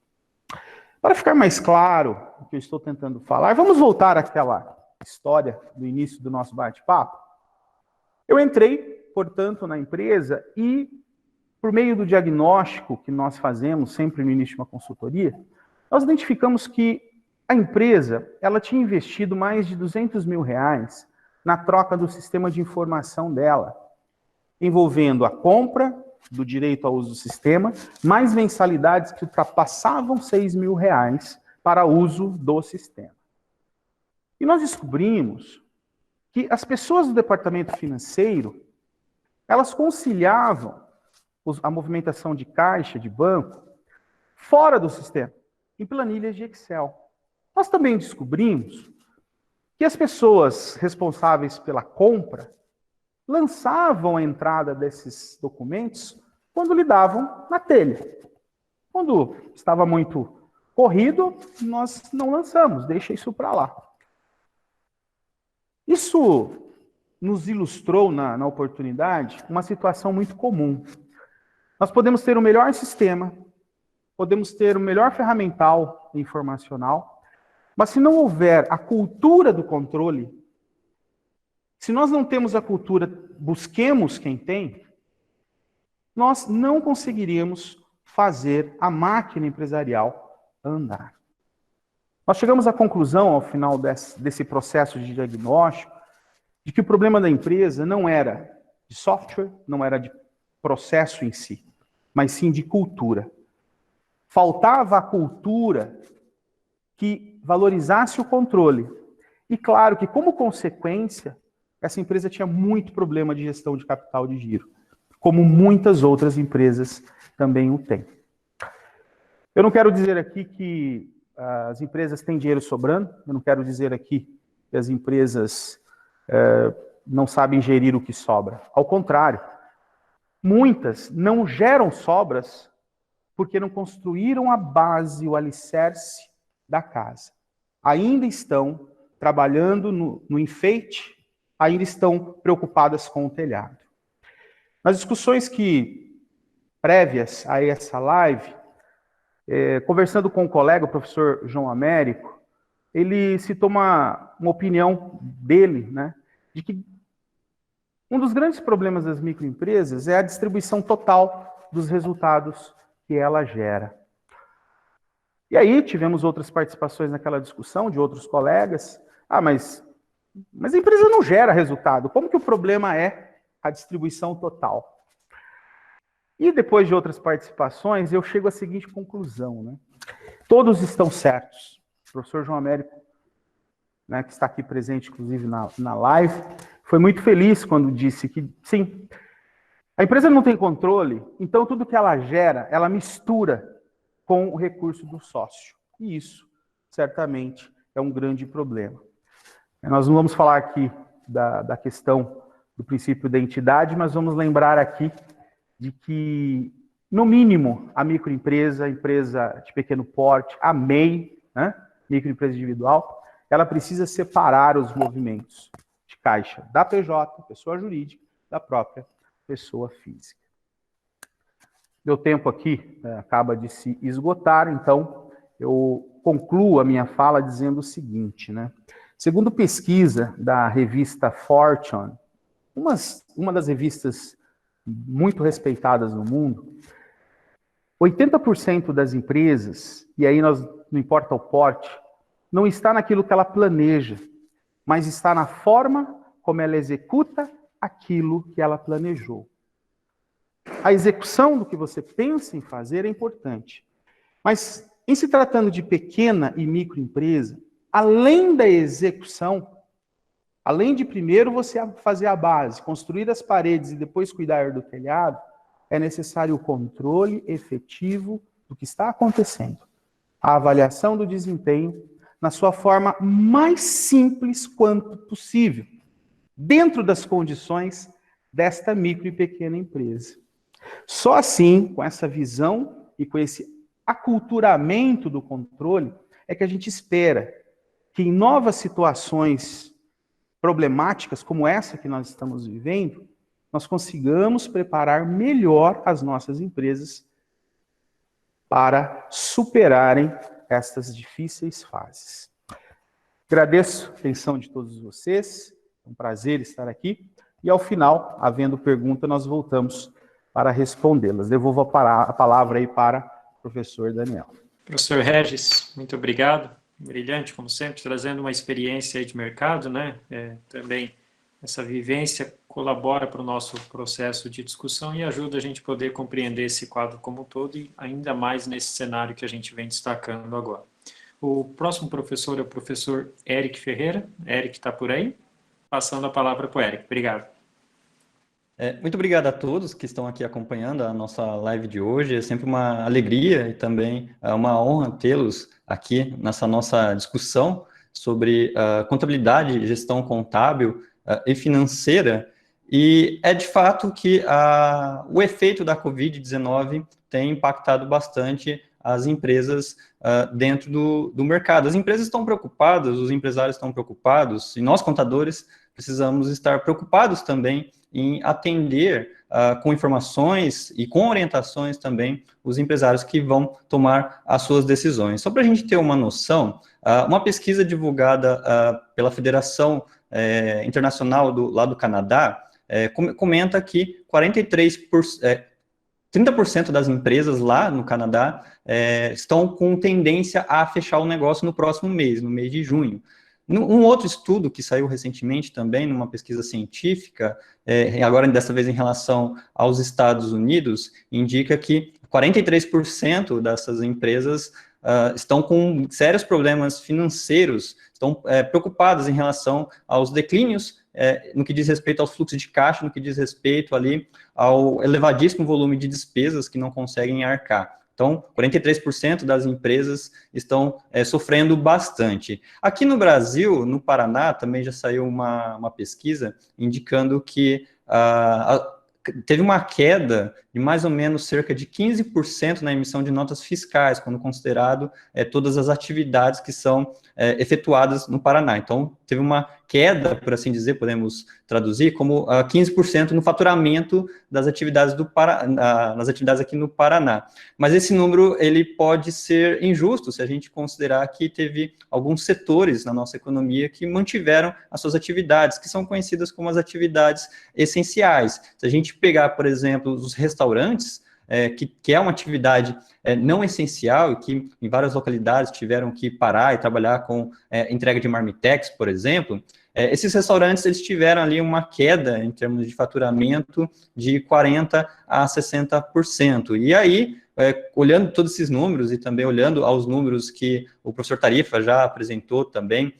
Para ficar mais claro o que eu estou tentando falar, vamos voltar àquela história do início do nosso bate-papo. Eu entrei, portanto, na empresa e, por meio do diagnóstico que nós fazemos sempre no início de uma consultoria, nós identificamos que a empresa ela tinha investido mais de R$200 mil na troca do sistema de informação dela, envolvendo a compra do direito ao uso do sistema, mais mensalidades que ultrapassavam R$6.000 para uso do sistema. E nós descobrimos que as pessoas do departamento financeiro, elas conciliavam a movimentação de caixa, de banco, fora do sistema, em planilhas de Excel. Nós também descobrimos que as pessoas responsáveis pela compra lançavam a entrada desses documentos quando lidavam na telha. Quando estava muito corrido, nós não lançamos, deixa isso para lá. Isso nos ilustrou na oportunidade uma situação muito comum. Nós podemos ter o melhor sistema, podemos ter o melhor ferramental informacional, mas se não houver a cultura do controle, se nós não temos a cultura, busquemos quem tem, nós não conseguiríamos fazer a máquina empresarial andar. Nós chegamos à conclusão, ao final desse processo de diagnóstico, de que o problema da empresa não era de software, não era de processo em si, mas sim de cultura. Faltava a cultura que valorizasse o controle. E claro que, como consequência, essa empresa tinha muito problema de gestão de capital de giro, como muitas outras empresas também o têm. Eu não quero dizer aqui que as empresas têm dinheiro sobrando, eu não quero dizer aqui que as empresas não sabem gerir o que sobra. Ao contrário, muitas não geram sobras porque não construíram a base, o alicerce da casa. Ainda estão trabalhando no enfeite, ainda estão preocupadas com o telhado. Nas discussões prévias a essa live, conversando com um colega, o professor João Américo, ele citou uma opinião dele, né, de que um dos grandes problemas das microempresas é a distribuição total dos resultados que ela gera. E aí tivemos outras participações naquela discussão de outros colegas. Mas a empresa não gera resultado. Como que o problema é a distribuição total? E depois de outras participações, eu chego à seguinte conclusão, né? Todos estão certos. O professor João Américo, né, que está aqui presente, inclusive, na live, foi muito feliz quando disse que, sim, a empresa não tem controle, então tudo que ela gera, ela mistura com o recurso do sócio. E isso, certamente, é um grande problema. Nós não vamos falar aqui da questão do princípio da entidade, mas vamos lembrar aqui de que, no mínimo, a microempresa, a empresa de pequeno porte, a MEI, né, microempresa individual, ela precisa separar os movimentos de caixa da PJ, pessoa jurídica, da própria pessoa física. Meu tempo aqui acaba de se esgotar, então eu concluo a minha fala dizendo o seguinte, né? Segundo pesquisa da revista Fortune, uma das revistas muito respeitadas no mundo, 80% das empresas, e aí não importa o porte, não está naquilo que ela planeja, mas está na forma como ela executa aquilo que ela planejou. A execução do que você pensa em fazer é importante, mas em se tratando de pequena e microempresa, além da execução, além de primeiro você fazer a base, construir as paredes e depois cuidar do telhado, é necessário o controle efetivo do que está acontecendo. A avaliação do desempenho na sua forma mais simples quanto possível, dentro das condições desta micro e pequena empresa. Só assim, com essa visão e com esse aculturamento do controle, é que a gente espera que em novas situações problemáticas como essa que nós estamos vivendo, nós consigamos preparar melhor as nossas empresas para superarem estas difíceis fases. Agradeço a atenção de todos vocês, é um prazer estar aqui, e ao final, havendo pergunta, nós voltamos para respondê-las. Devolvo a palavra aí para o professor Daniel. Professor Regis, muito obrigado. Brilhante, como sempre, trazendo uma experiência aí de mercado, né? Também essa vivência colabora para o nosso processo de discussão e ajuda a gente a poder compreender esse quadro como um todo e ainda mais nesse cenário que a gente vem destacando agora. O próximo professor é o professor Eric Ferreira. Eric está por aí? Passando a palavra para o Eric. Obrigado. Muito obrigado a todos que estão aqui acompanhando a nossa live de hoje. É sempre uma alegria e também uma honra tê-los aqui nessa nossa discussão sobre contabilidade, gestão contábil e financeira. E é de fato que o efeito da Covid-19 tem impactado bastante as empresas dentro do mercado. As empresas estão preocupadas, os empresários estão preocupados, e nós, contadores, precisamos estar preocupados também em atender com informações e com orientações também os empresários que vão tomar as suas decisões. Só para a gente ter uma noção, uma pesquisa divulgada pela Federação Internacional lá do Canadá comenta que 30% das empresas lá no Canadá estão com tendência a fechar o negócio no próximo mês, no mês de junho. Um outro estudo que saiu recentemente também, numa pesquisa científica, agora dessa vez em relação aos Estados Unidos, indica que 43% dessas empresas estão com sérios problemas financeiros, estão preocupadas em relação aos declínios, no que diz respeito aos fluxos de caixa, no que diz respeito ali ao elevadíssimo volume de despesas que não conseguem arcar. Então, 43% das empresas estão sofrendo bastante. Aqui no Brasil, no Paraná, também já saiu uma pesquisa indicando que teve uma queda de mais ou menos cerca de 15% na emissão de notas fiscais, quando considerado todas as atividades que são efetuadas no Paraná. Então, teve uma queda, por assim dizer, podemos traduzir, como 15% no faturamento das atividades nas atividades aqui no Paraná. Mas esse número, ele pode ser injusto, se a gente considerar que teve alguns setores na nossa economia que mantiveram as suas atividades, que são conhecidas como as atividades essenciais. Se a gente pegar, por exemplo, os restaurantes, que é uma atividade não essencial e que em várias localidades tiveram que parar e trabalhar com entrega de marmitex, por exemplo, esses restaurantes eles tiveram ali uma queda em termos de faturamento de 40% a 60%. E aí, olhando todos esses números e também olhando aos números que o professor Tarifa já apresentou também,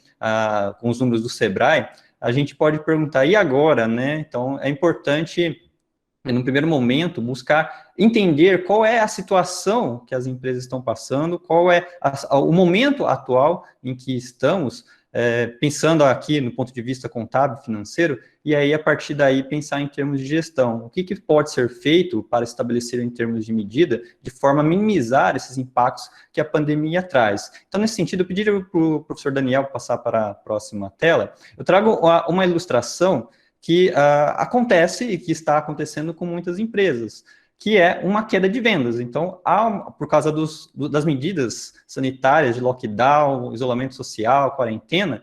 com os números do Sebrae, a gente pode perguntar, e agora, né? Então, é importante, no primeiro momento, buscar entender qual é a situação que as empresas estão passando, qual é o momento atual em que estamos, pensando aqui no ponto de vista contábil, financeiro, e aí, a partir daí, pensar em termos de gestão. O que pode ser feito para estabelecer em termos de medida, de forma a minimizar esses impactos que a pandemia traz. Então, nesse sentido, eu pediria para o professor Daniel passar para a próxima tela. Eu trago uma ilustração que acontece e que está acontecendo com muitas empresas, que é uma queda de vendas. Então, por causa das medidas sanitárias de lockdown, isolamento social, quarentena,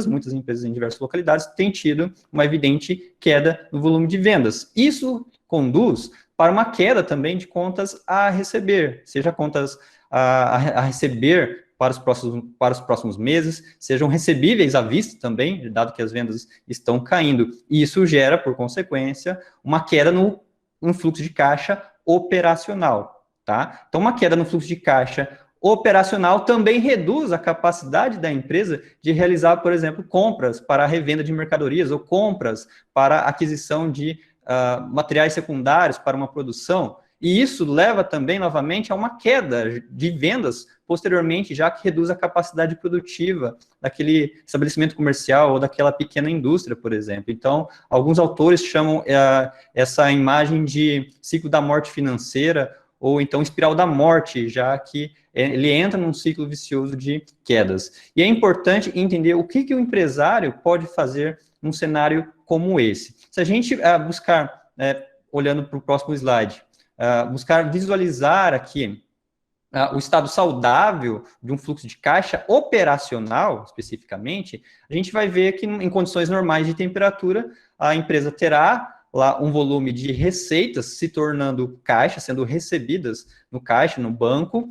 muitas empresas em diversas localidades, têm tido uma evidente queda no volume de vendas. Isso conduz para uma queda também de contas a receber, seja contas a receber para os próximos meses, sejam recebíveis à vista também, dado que as vendas estão caindo. E isso gera, por consequência, uma queda no fluxo de caixa operacional, tá? Então, uma queda no fluxo de caixa operacional também reduz a capacidade da empresa de realizar, por exemplo, compras para a revenda de mercadorias ou compras para a aquisição de materiais secundários para uma produção. E isso leva também, novamente, a uma queda de vendas posteriormente, já que reduz a capacidade produtiva daquele estabelecimento comercial ou daquela pequena indústria, por exemplo. Então, alguns autores chamam essa imagem de ciclo da morte financeira ou então espiral da morte, já que ele entra num ciclo vicioso de quedas. E é importante entender o que o empresário pode fazer num cenário como esse. Se a gente buscar, olhando para o próximo slide, buscar visualizar aqui o estado saudável de um fluxo de caixa operacional, especificamente, a gente vai ver que em condições normais de temperatura, a empresa terá lá um volume de receitas se tornando caixa, sendo recebidas no caixa, no banco,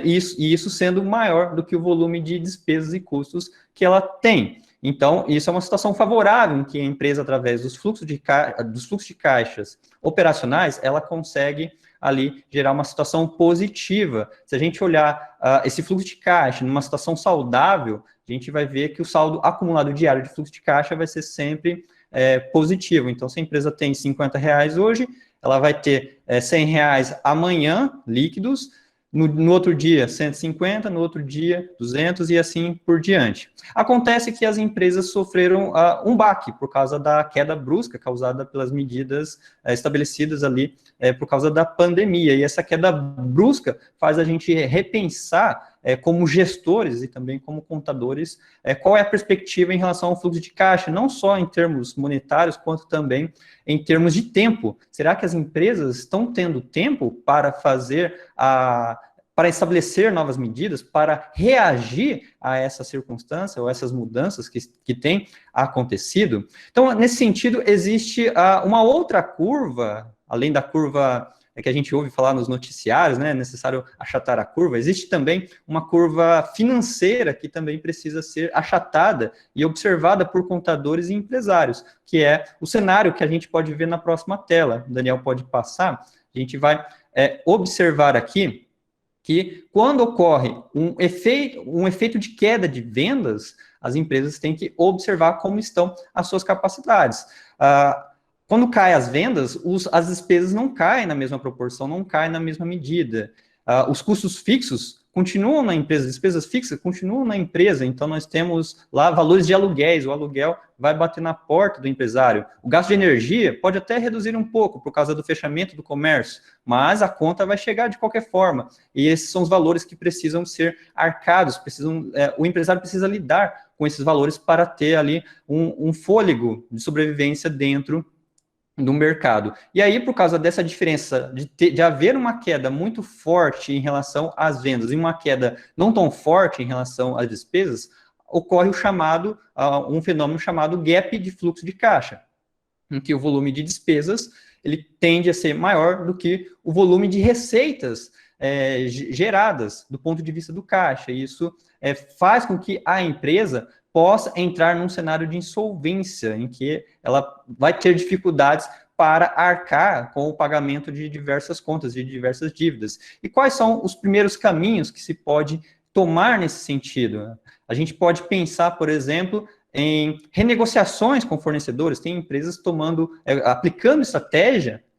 e isso sendo maior do que o volume de despesas e custos que ela tem. Então, isso é uma situação favorável em que a empresa, através dos fluxos de caixas operacionais, ela consegue ali gerar uma situação positiva. Se a gente olhar esse fluxo de caixa numa situação saudável, a gente vai ver que o saldo acumulado diário de fluxo de caixa vai ser sempre positivo. Então, se a empresa tem R$50 hoje, ela vai ter R$100 amanhã, líquidos, no outro dia 150, no outro dia 200 e assim por diante. Acontece que as empresas sofreram um baque por causa da queda brusca causada pelas medidas estabelecidas ali por causa da pandemia, e essa queda brusca faz a gente repensar como gestores e também como contadores qual é a perspectiva em relação ao fluxo de caixa, não só em termos monetários, quanto também em termos de tempo. Será que as empresas estão tendo tempo para fazer para estabelecer novas medidas, para reagir a essa circunstância ou essas mudanças que têm acontecido? Então, nesse sentido, existe uma outra curva, além da curva que a gente ouve falar nos noticiários, né, é necessário achatar a curva, existe também uma curva financeira que também precisa ser achatada e observada por contadores e empresários, que é o cenário que a gente pode ver na próxima tela. O Daniel pode passar. A gente vai observar aqui que quando ocorre um efeito de queda de vendas, as empresas têm que observar como estão as suas capacidades. Quando caem as vendas, as despesas não caem na mesma proporção, não caem na mesma medida. Os custos fixos continuam na empresa, despesas fixas continuam na empresa, então nós temos lá valores de aluguéis, o aluguel vai bater na porta do empresário. O gasto de energia pode até reduzir um pouco por causa do fechamento do comércio, mas a conta vai chegar de qualquer forma, e esses são os valores que precisam ser arcados, o empresário precisa lidar com esses valores para ter ali um fôlego de sobrevivência dentro do mercado. E aí, por causa dessa diferença de haver uma queda muito forte em relação às vendas e uma queda não tão forte em relação às despesas, ocorre um fenômeno chamado gap de fluxo de caixa, em que o volume de despesas ele tende a ser maior do que o volume de receitas geradas do ponto de vista do caixa. E isso faz com que a empresa possa entrar num cenário de insolvência, em que ela vai ter dificuldades para arcar com o pagamento de diversas contas, de diversas dívidas. E quais são os primeiros caminhos que se pode tomar nesse sentido? A gente pode pensar, por exemplo, em renegociações com fornecedores. Tem empresas aplicando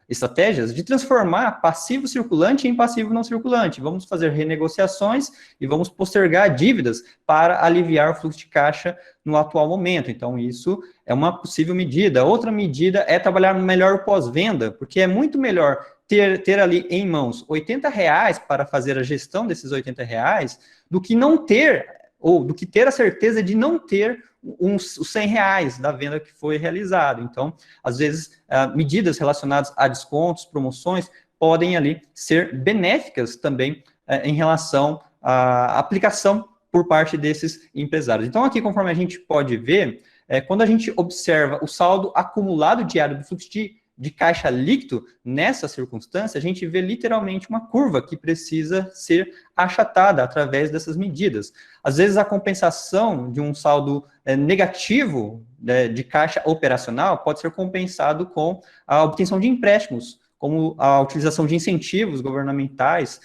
estratégias de transformar passivo circulante em passivo não circulante. Vamos fazer renegociações e vamos postergar dívidas para aliviar o fluxo de caixa no atual momento. Então, isso é uma possível medida. Outra medida é trabalhar melhor o pós-venda, porque é muito melhor ter ali em mãos R$80 para fazer a gestão desses R$80 do que não ter, ou do que ter a certeza de não ter os R$100 da venda que foi realizada. Então, às vezes, medidas relacionadas a descontos, promoções, podem ali ser benéficas também em relação à aplicação por parte desses empresários. Então, aqui, conforme a gente pode ver, quando a gente observa o saldo acumulado diário do fluxo de caixa líquido, nessa circunstância, a gente vê literalmente uma curva que precisa ser achatada através dessas medidas. Às vezes, a compensação de um saldo negativo de caixa operacional pode ser compensado com a obtenção de empréstimos, como a utilização de incentivos governamentais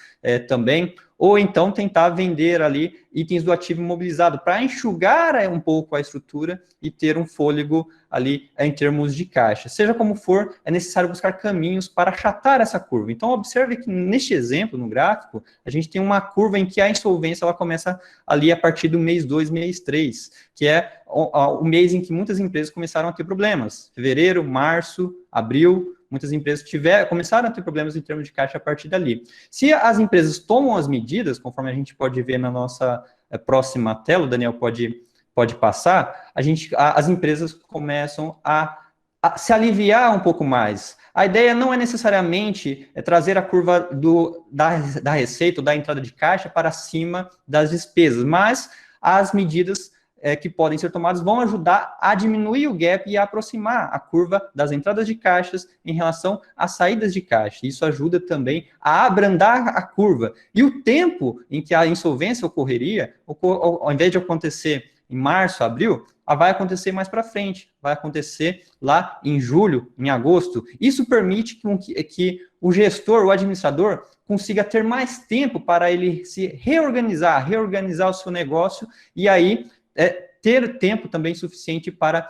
também, ou então tentar vender ali itens do ativo imobilizado para enxugar um pouco a estrutura e ter um fôlego ali em termos de caixa. Seja como for, é necessário buscar caminhos para achatar essa curva. Então, observe que neste exemplo, no gráfico, a gente tem uma curva em que a insolvência ela começa ali a partir do mês 2, mês 3, que é o mês em que muitas empresas começaram a ter problemas. Fevereiro, março, abril, muitas empresas começaram a ter problemas em termos de caixa a partir dali. Se as empresas tomam as medidas, conforme a gente pode ver na nossa próxima tela, o Daniel pode passar, as empresas começam a se aliviar um pouco mais. A ideia não é necessariamente trazer a curva da receita ou da entrada de caixa para cima das despesas, mas as medidas que podem ser tomadas vão ajudar a diminuir o gap e a aproximar a curva das entradas de caixas em relação às saídas de caixa. Isso ajuda também a abrandar a curva. E o tempo em que a insolvência ocorreria, ao invés de acontecer em março, abril, vai acontecer mais para frente, vai acontecer lá em julho, em agosto. Isso permite que o gestor, o administrador, consiga ter mais tempo para ele se reorganizar o seu negócio e aí ter tempo também suficiente para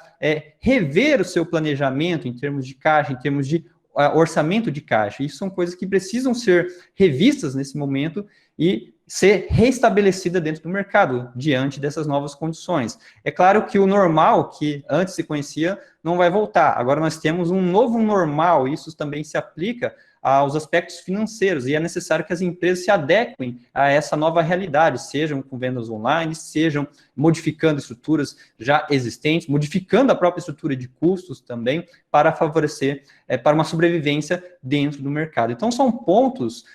rever o seu planejamento em termos de caixa, em termos de orçamento de caixa. Isso são coisas que precisam ser revistas nesse momento e ser reestabelecida dentro do mercado, diante dessas novas condições. É claro que o normal, que antes se conhecia, não vai voltar. Agora nós temos um novo normal, e isso também se aplica aos aspectos financeiros, e é necessário que as empresas se adequem a essa nova realidade, sejam com vendas online, sejam modificando estruturas já existentes, modificando a própria estrutura de custos também, para favorecer, para uma sobrevivência dentro do mercado. Então, são pontos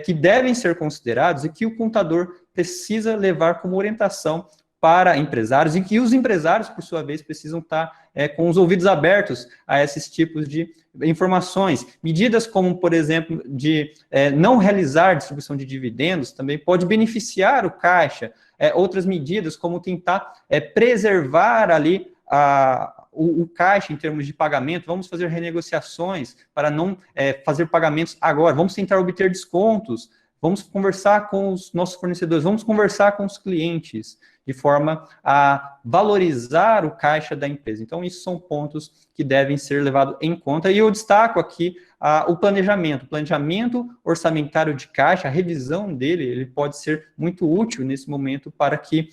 que devem ser considerados e que o contador precisa levar como orientação para empresários, e que os empresários, por sua vez, precisam estar com os ouvidos abertos a esses tipos de informações. Medidas como, por exemplo, de não realizar distribuição de dividendos também pode beneficiar o caixa. Outras medidas, como tentar preservar ali o caixa em termos de pagamento, vamos fazer renegociações para não fazer pagamentos agora, vamos tentar obter descontos, vamos conversar com os nossos fornecedores, vamos conversar com os clientes, de forma a valorizar o caixa da empresa. Então, isso são pontos que devem ser levados em conta. E eu destaco aqui o planejamento orçamentário de caixa, a revisão dele, ele pode ser muito útil nesse momento para que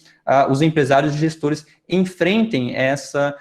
os empresários e gestores enfrentem essa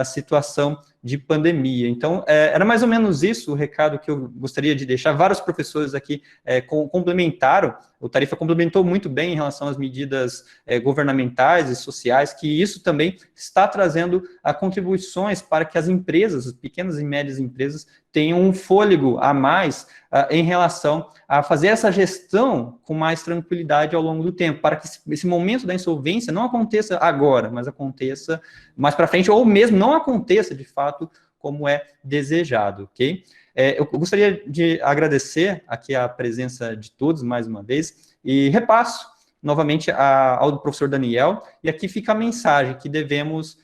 situação de pandemia. Então, era mais ou menos isso o recado que eu gostaria de deixar. Vários professores aqui complementaram, o Tarifa complementou muito bem em relação às medidas governamentais e sociais, que isso também está trazendo contribuições para que as empresas, as pequenas e médias empresas, tenham um fôlego a mais em relação a fazer essa gestão com mais tranquilidade ao longo do tempo, para que esse momento da insolvência não aconteça agora, mas aconteça mais para frente, ou mesmo não aconteça, de fato, como é desejado, ok? Eu gostaria de agradecer aqui a presença de todos, mais uma vez, e repasso novamente ao professor Daniel, e aqui fica a mensagem que devemos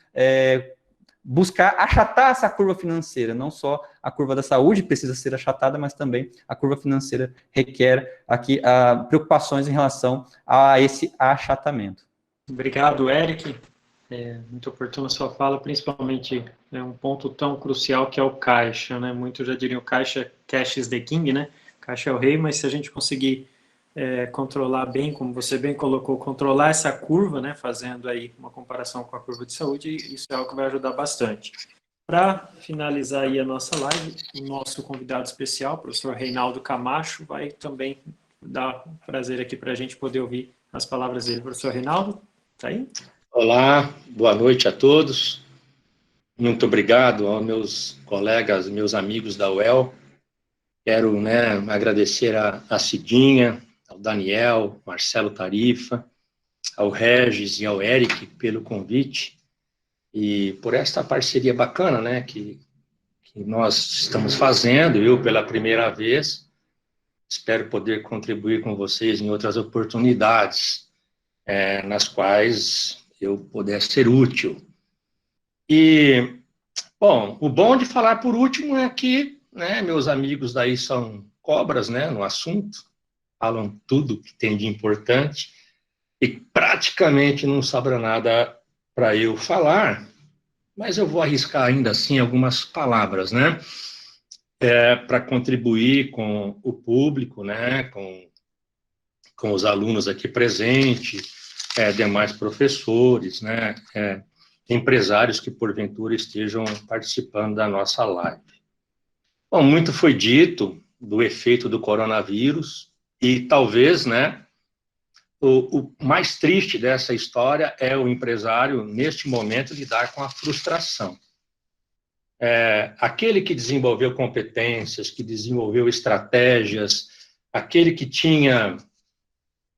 buscar achatar essa curva financeira, não só a curva da saúde precisa ser achatada, mas também a curva financeira requer aqui preocupações em relação a esse achatamento. Obrigado, Eric. Muito oportuna a sua fala, principalmente um ponto tão crucial que é o caixa, né? Muitos já diriam caixa, cash is the king, né? Caixa é o rei, mas se a gente conseguir controlar bem, como você bem colocou, controlar essa curva, né? Fazendo aí uma comparação com a curva de saúde, isso é algo que vai ajudar bastante. Para finalizar aí a nossa live, o nosso convidado especial, o professor Reinaldo Camacho, vai também dar prazer aqui para a gente poder ouvir as palavras dele. Professor Reinaldo, está aí? Olá, boa noite a todos. Muito obrigado aos meus colegas, meus amigos da UEL. Quero agradecer a Cidinha, ao Daniel, Marcelo Tarifa, ao Regis e ao Eric pelo convite e por esta parceria bacana, que nós estamos fazendo. Eu, pela primeira vez, espero poder contribuir com vocês em outras oportunidades, nas quais eu pudesse ser útil. E, bom, o bom de falar por último é que, meus amigos daí são cobras, no assunto, falam tudo que tem de importante e praticamente não sobra nada para eu falar, mas eu vou arriscar ainda assim algumas palavras, para contribuir com o público, com os alunos aqui presentes, demais professores, empresários que porventura estejam participando da nossa live. Bom, muito foi dito do efeito do coronavírus e talvez, o mais triste dessa história é o empresário, neste momento, lidar com a frustração. Aquele que desenvolveu competências, que desenvolveu estratégias, aquele que tinha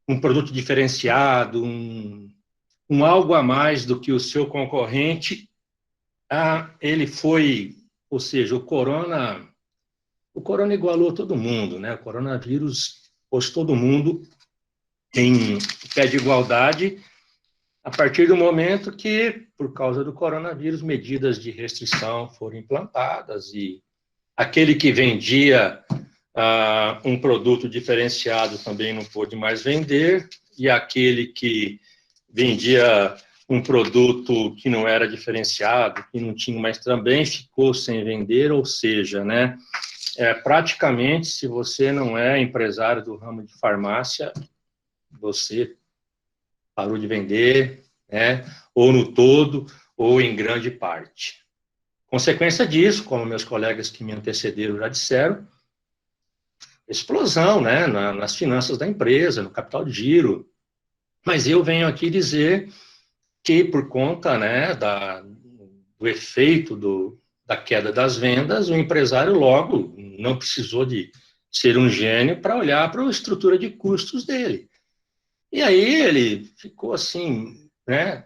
um produto diferenciado, um algo a mais do que o seu concorrente, ele foi, ou seja, o corona igualou todo mundo, o coronavírus pôs todo mundo em pé de igualdade a partir do momento que, por causa do coronavírus, medidas de restrição foram implantadas e aquele que vendia um produto diferenciado também não pôde mais vender, e aquele que vendia um produto que não era diferenciado, que não tinha mais, também ficou sem vender, ou seja, né, praticamente, se você não é empresário do ramo de farmácia, você parou de vender, né, ou no todo, ou em grande parte. Consequência disso, como meus colegas que me antecederam já disseram, explosão, né, nas finanças da empresa, no capital de giro. Mas eu venho aqui dizer que, por conta, né, do efeito da queda das vendas, o empresário logo não precisou de ser um gênio para olhar para a estrutura de custos dele. E aí ele ficou assim, né,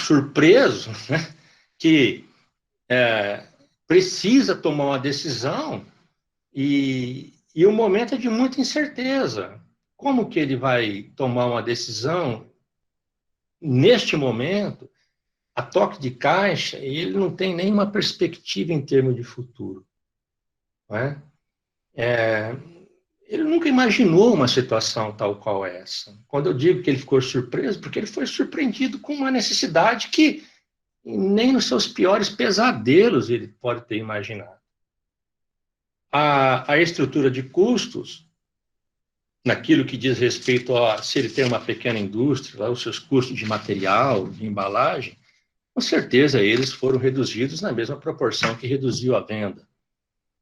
surpreso, né, que precisa tomar uma decisão e o momento é de muita incerteza. Como que ele vai tomar uma decisão neste momento, a toque de caixa, e ele não tem nenhuma perspectiva em termos de futuro, não é? Ele nunca imaginou uma situação tal qual essa. Quando eu digo que ele ficou surpreso, porque ele foi surpreendido com uma necessidade que nem nos seus piores pesadelos ele pode ter imaginado. A estrutura de custos, naquilo que diz respeito a se ele tem uma pequena indústria, os seus custos de material, de embalagem, com certeza eles foram reduzidos na mesma proporção que reduziu a venda.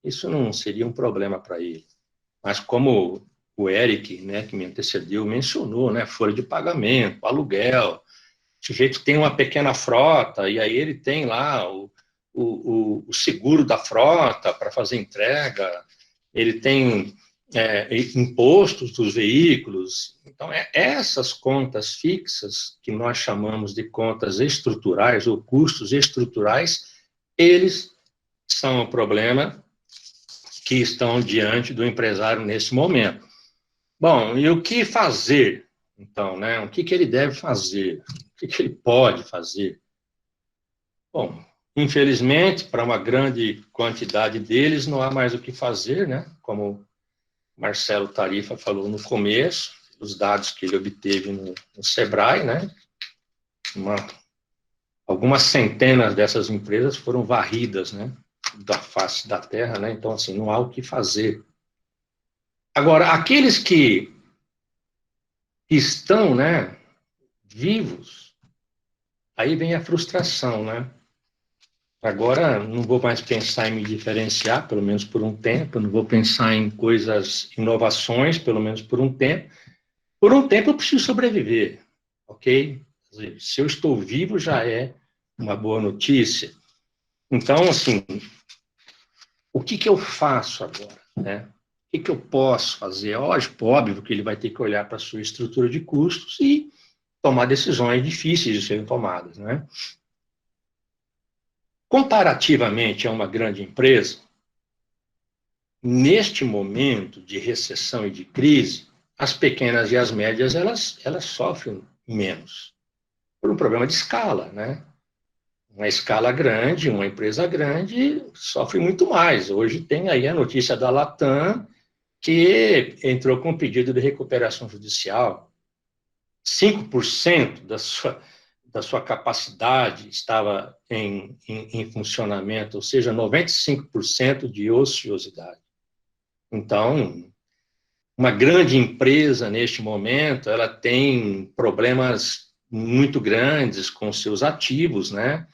Isso não seria um problema para ele. Mas como o Eric, né, que me antecedeu, mencionou, né, folha de pagamento, aluguel, o sujeito tem uma pequena frota, e aí ele tem lá o seguro da frota para fazer entrega, ele tem impostos dos veículos. Então, essas contas fixas, que nós chamamos de contas estruturais ou custos estruturais, eles são o problema que estão diante do empresário nesse momento. Bom, e o que fazer, então, né? O que ele deve fazer? O que ele pode fazer? Bom, infelizmente, para uma grande quantidade deles, não há mais o que fazer, né? Como Marcelo Tarifa falou no começo, os dados que ele obteve no Sebrae, né? Algumas centenas dessas empresas foram varridas, né, da face da terra, né? Então, assim, não há o que fazer. Agora, aqueles que estão, né, vivos, aí vem a frustração, né? Agora, não vou mais pensar em me diferenciar, pelo menos por um tempo, não vou pensar em coisas, inovações, pelo menos por um tempo. Por um tempo eu preciso sobreviver, ok? Quer dizer, se eu estou vivo já é uma boa notícia. Então, assim, o que eu faço agora, né? O que eu posso fazer? Óbvio que ele vai ter que olhar para a sua estrutura de custos e tomar decisões difíceis de serem tomadas, né? Comparativamente a uma grande empresa, neste momento de recessão e de crise, as pequenas e as médias, elas sofrem menos, por um problema de escala, né? Uma escala grande, uma empresa grande, sofre muito mais. Hoje tem aí a notícia da Latam, que entrou com um pedido de recuperação judicial. 5% da sua capacidade estava em funcionamento, ou seja, 95% de ociosidade. Então, uma grande empresa, neste momento, ela tem problemas muito grandes com seus ativos, né?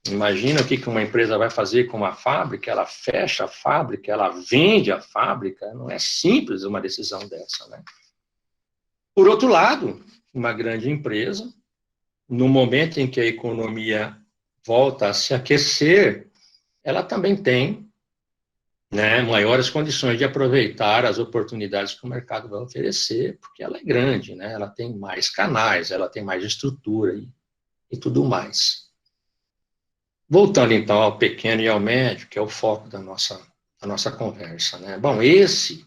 Imagina o que uma empresa vai fazer com uma fábrica, ela fecha a fábrica, ela vende a fábrica, não é simples uma decisão dessa, né? Por outro lado, uma grande empresa, no momento em que a economia volta a se aquecer, ela também tem, né, maiores condições de aproveitar as oportunidades que o mercado vai oferecer, porque ela é grande, né? Ela tem mais canais, ela tem mais estrutura e tudo mais. Voltando, então, ao pequeno e ao médio, que é o foco da nossa conversa, né? Bom, esse,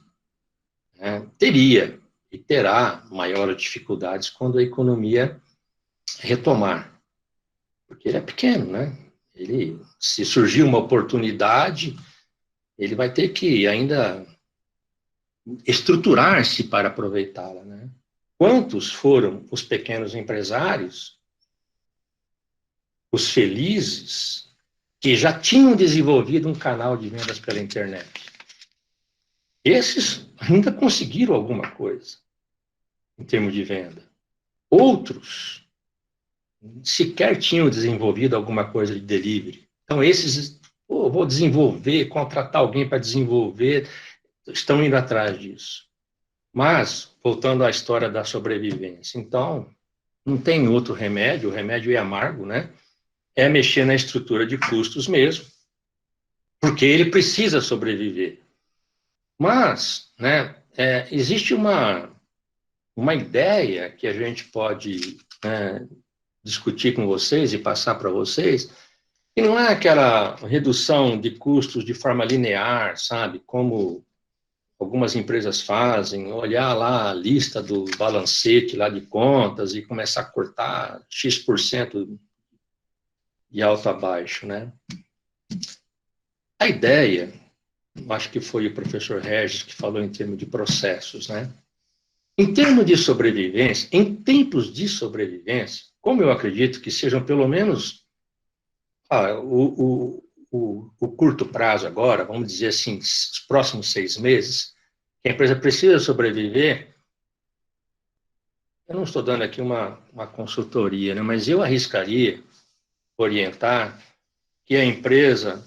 né, teria e terá maiores dificuldades quando a economia retomar. Porque ele é pequeno, né? Ele, se surgir uma oportunidade, ele vai ter que ainda estruturar-se para aproveitá-la, né? Quantos foram os pequenos empresários, os felizes, que já tinham desenvolvido um canal de vendas pela internet? Esses ainda conseguiram alguma coisa em termos de venda. Outros sequer tinham desenvolvido alguma coisa de delivery. Então, esses, vou desenvolver, contratar alguém para desenvolver, estão indo atrás disso. Mas, voltando à história da sobrevivência, então, não tem outro remédio, o remédio é amargo, né? É mexer na estrutura de custos mesmo, porque ele precisa sobreviver. Mas, né, existe uma ideia que a gente pode, né, discutir com vocês e passar para vocês, que não é aquela redução de custos de forma linear, sabe? Como algumas empresas fazem, olhar lá a lista do balancete lá de contas e começar a cortar X% de alto a baixo, né? A ideia, acho que foi o professor Regis que falou em termos de processos, né? Em termos de sobrevivência, em tempos de sobrevivência, como eu acredito que sejam pelo menos o curto prazo agora, vamos dizer assim, os próximos 6 meses, que a empresa precisa sobreviver, eu não estou dando aqui uma consultoria, né, mas eu arriscaria orientar que a empresa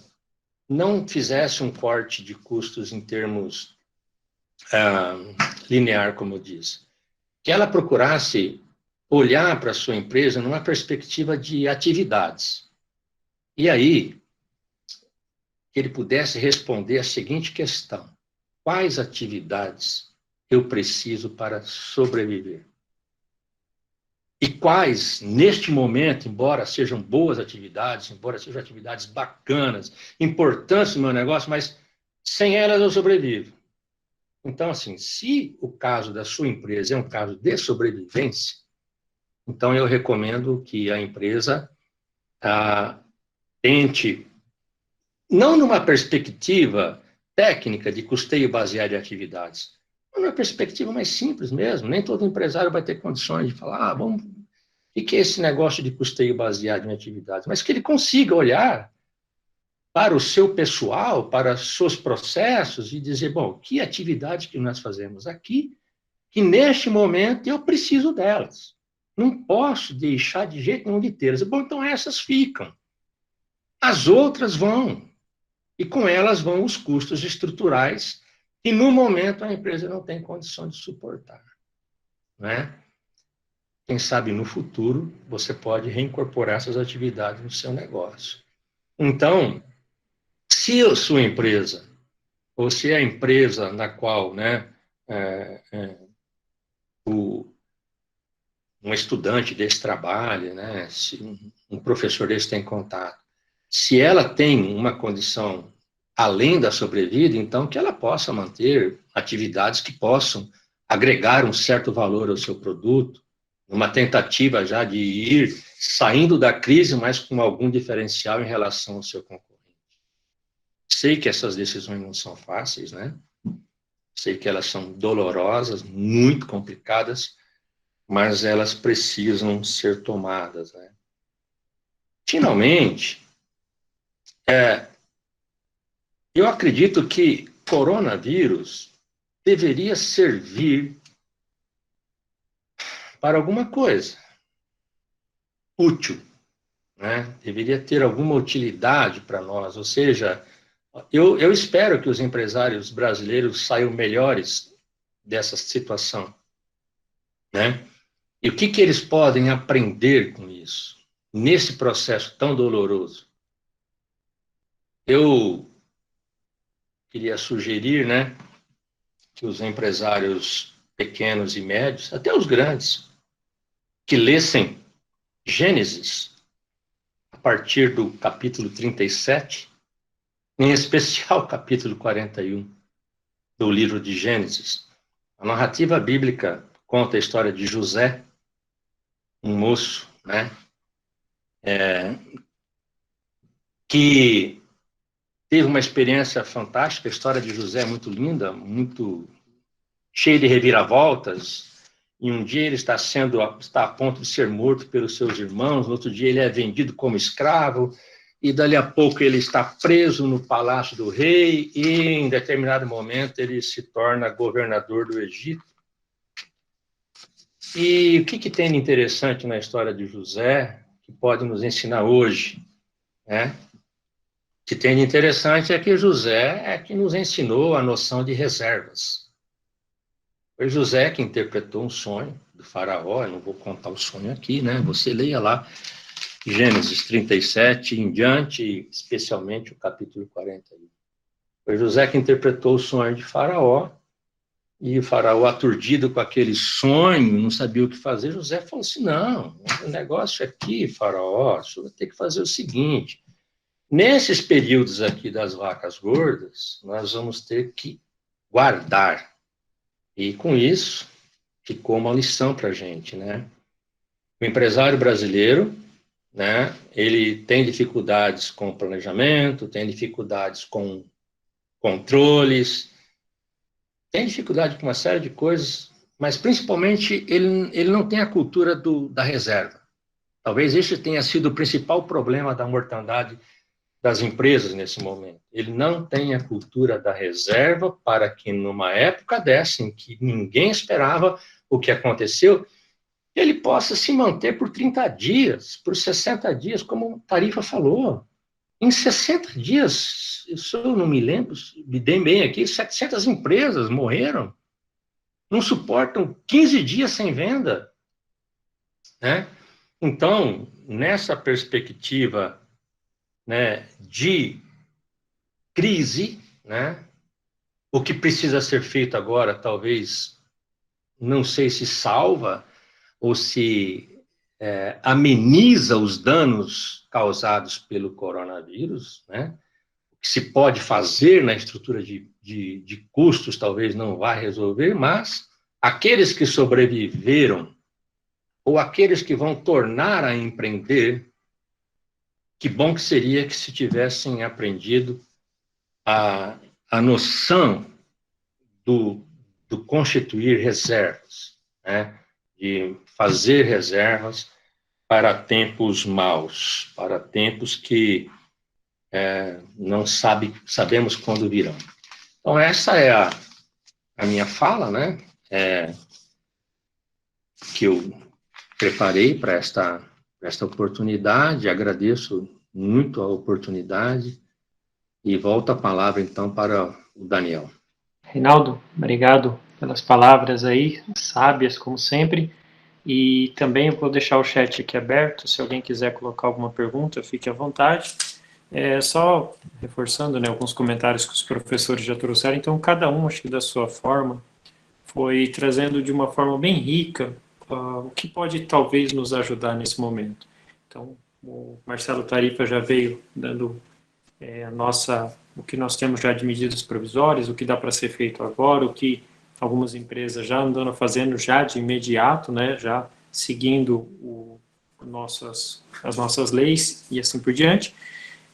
não fizesse um corte de custos em termos linear, como eu disse. Que ela procurasse olhar para a sua empresa numa perspectiva de atividades. E aí, que ele pudesse responder a seguinte questão: quais atividades eu preciso para sobreviver? E quais, neste momento, embora sejam boas atividades, embora sejam atividades bacanas, importantes no meu negócio, mas sem elas eu sobrevivo. Então, assim, se o caso da sua empresa é um caso de sobrevivência, então eu recomendo que a empresa tente, não numa perspectiva técnica de custeio baseado em atividades, mas numa perspectiva mais simples mesmo. Nem todo empresário vai ter condições de falar, vamos, o que é esse negócio de custeio baseado em atividades? Mas que ele consiga olhar para o seu pessoal, para os seus processos e dizer, bom, que atividade que nós fazemos aqui, que neste momento eu preciso delas. Não posso deixar de jeito nenhum de tê-las. Bom, então essas ficam. As outras vão. E com elas vão os custos estruturais que no momento a empresa não tem condição de suportar. Né? Quem sabe no futuro você pode reincorporar essas atividades no seu negócio. Então, se a sua empresa, ou se é a empresa na qual, né, um estudante desse trabalha, né, se um professor desse tem contato, se ela tem uma condição além da sobrevida, então que ela possa manter atividades que possam agregar um certo valor ao seu produto, uma tentativa já de ir saindo da crise, mas com algum diferencial em relação ao seu concorrente. Sei que essas decisões não são fáceis, né? Sei que elas são dolorosas, muito complicadas, mas elas precisam ser tomadas, né? Finalmente, eu acredito que coronavírus deveria servir para alguma coisa útil, né? Deveria ter alguma utilidade para nós, ou seja, eu espero que os empresários brasileiros saiam melhores dessa situação, né? E o que eles podem aprender com isso, nesse processo tão doloroso? Eu queria sugerir, né, que os empresários pequenos e médios, até os grandes, que lessem Gênesis, a partir do capítulo 37, em especial o capítulo 41 do livro de Gênesis, A narrativa bíblica conta a história de José, um moço, né, que teve uma experiência fantástica. A história de José é muito linda, muito cheia de reviravoltas. E um dia ele está a ponto de ser morto pelos seus irmãos, no outro dia ele é vendido como escravo, e dali a pouco ele está preso no palácio do rei, e em determinado momento ele se torna governador do Egito. E o que tem de interessante na história de José, que pode nos ensinar hoje, né? O que tem de interessante é que José é que nos ensinou a noção de reservas. Foi José que interpretou um sonho do faraó. Eu não vou contar o sonho aqui, né? Você leia lá Gênesis 37 em diante, especialmente o capítulo 41. Foi José que interpretou o sonho de faraó, e o faraó, aturdido com aquele sonho, não sabia o que fazer. José falou assim: não, o negócio aqui, faraó, o senhor vai ter que fazer o seguinte: nesses períodos aqui das vacas gordas, nós vamos ter que guardar. E com isso, ficou uma lição para a gente, né? O empresário brasileiro, né, ele tem dificuldades com planejamento, tem dificuldades com controles, tem dificuldade com uma série de coisas, mas principalmente ele não tem a cultura da reserva. Talvez esse tenha sido o principal problema da mortandade das empresas nesse momento. Ele não tem a cultura da reserva para que, numa época dessa, em que ninguém esperava o que aconteceu, ele possa se manter por 30 dias, por 60 dias, como a Tarifa falou. Em 60 dias, eu não me lembro, me dei bem aqui, 700 empresas morreram, não suportam 15 dias sem venda, né? Então, nessa perspectiva, né, de crise, né, o que precisa ser feito agora, talvez, não sei se salva ou se ameniza os danos causados pelo coronavírus, né? O que se pode fazer na estrutura de custos talvez não vá resolver, mas aqueles que sobreviveram ou aqueles que vão tornar a empreender, que bom que seria que se tivessem aprendido a noção do constituir reservas, né? De fazer reservas para tempos maus, para tempos que não sabemos quando virão. Então, essa é a minha fala, né? Que eu preparei para esta oportunidade. Agradeço muito a oportunidade e volto a palavra, então, para o Daniel. Reinaldo, obrigado pelas palavras aí, sábias, como sempre. E também eu vou deixar o chat aqui aberto, se alguém quiser colocar alguma pergunta, fique à vontade. Só reforçando, né, alguns comentários que os professores já trouxeram, então cada um, acho que da sua forma, foi trazendo de uma forma bem rica o que pode talvez nos ajudar nesse momento. Então, o Marcelo Tarifa já veio dando o que nós temos já de medidas provisórias, o que dá para ser feito agora, o que algumas empresas já andam fazendo já de imediato, né, já seguindo as nossas leis e assim por diante.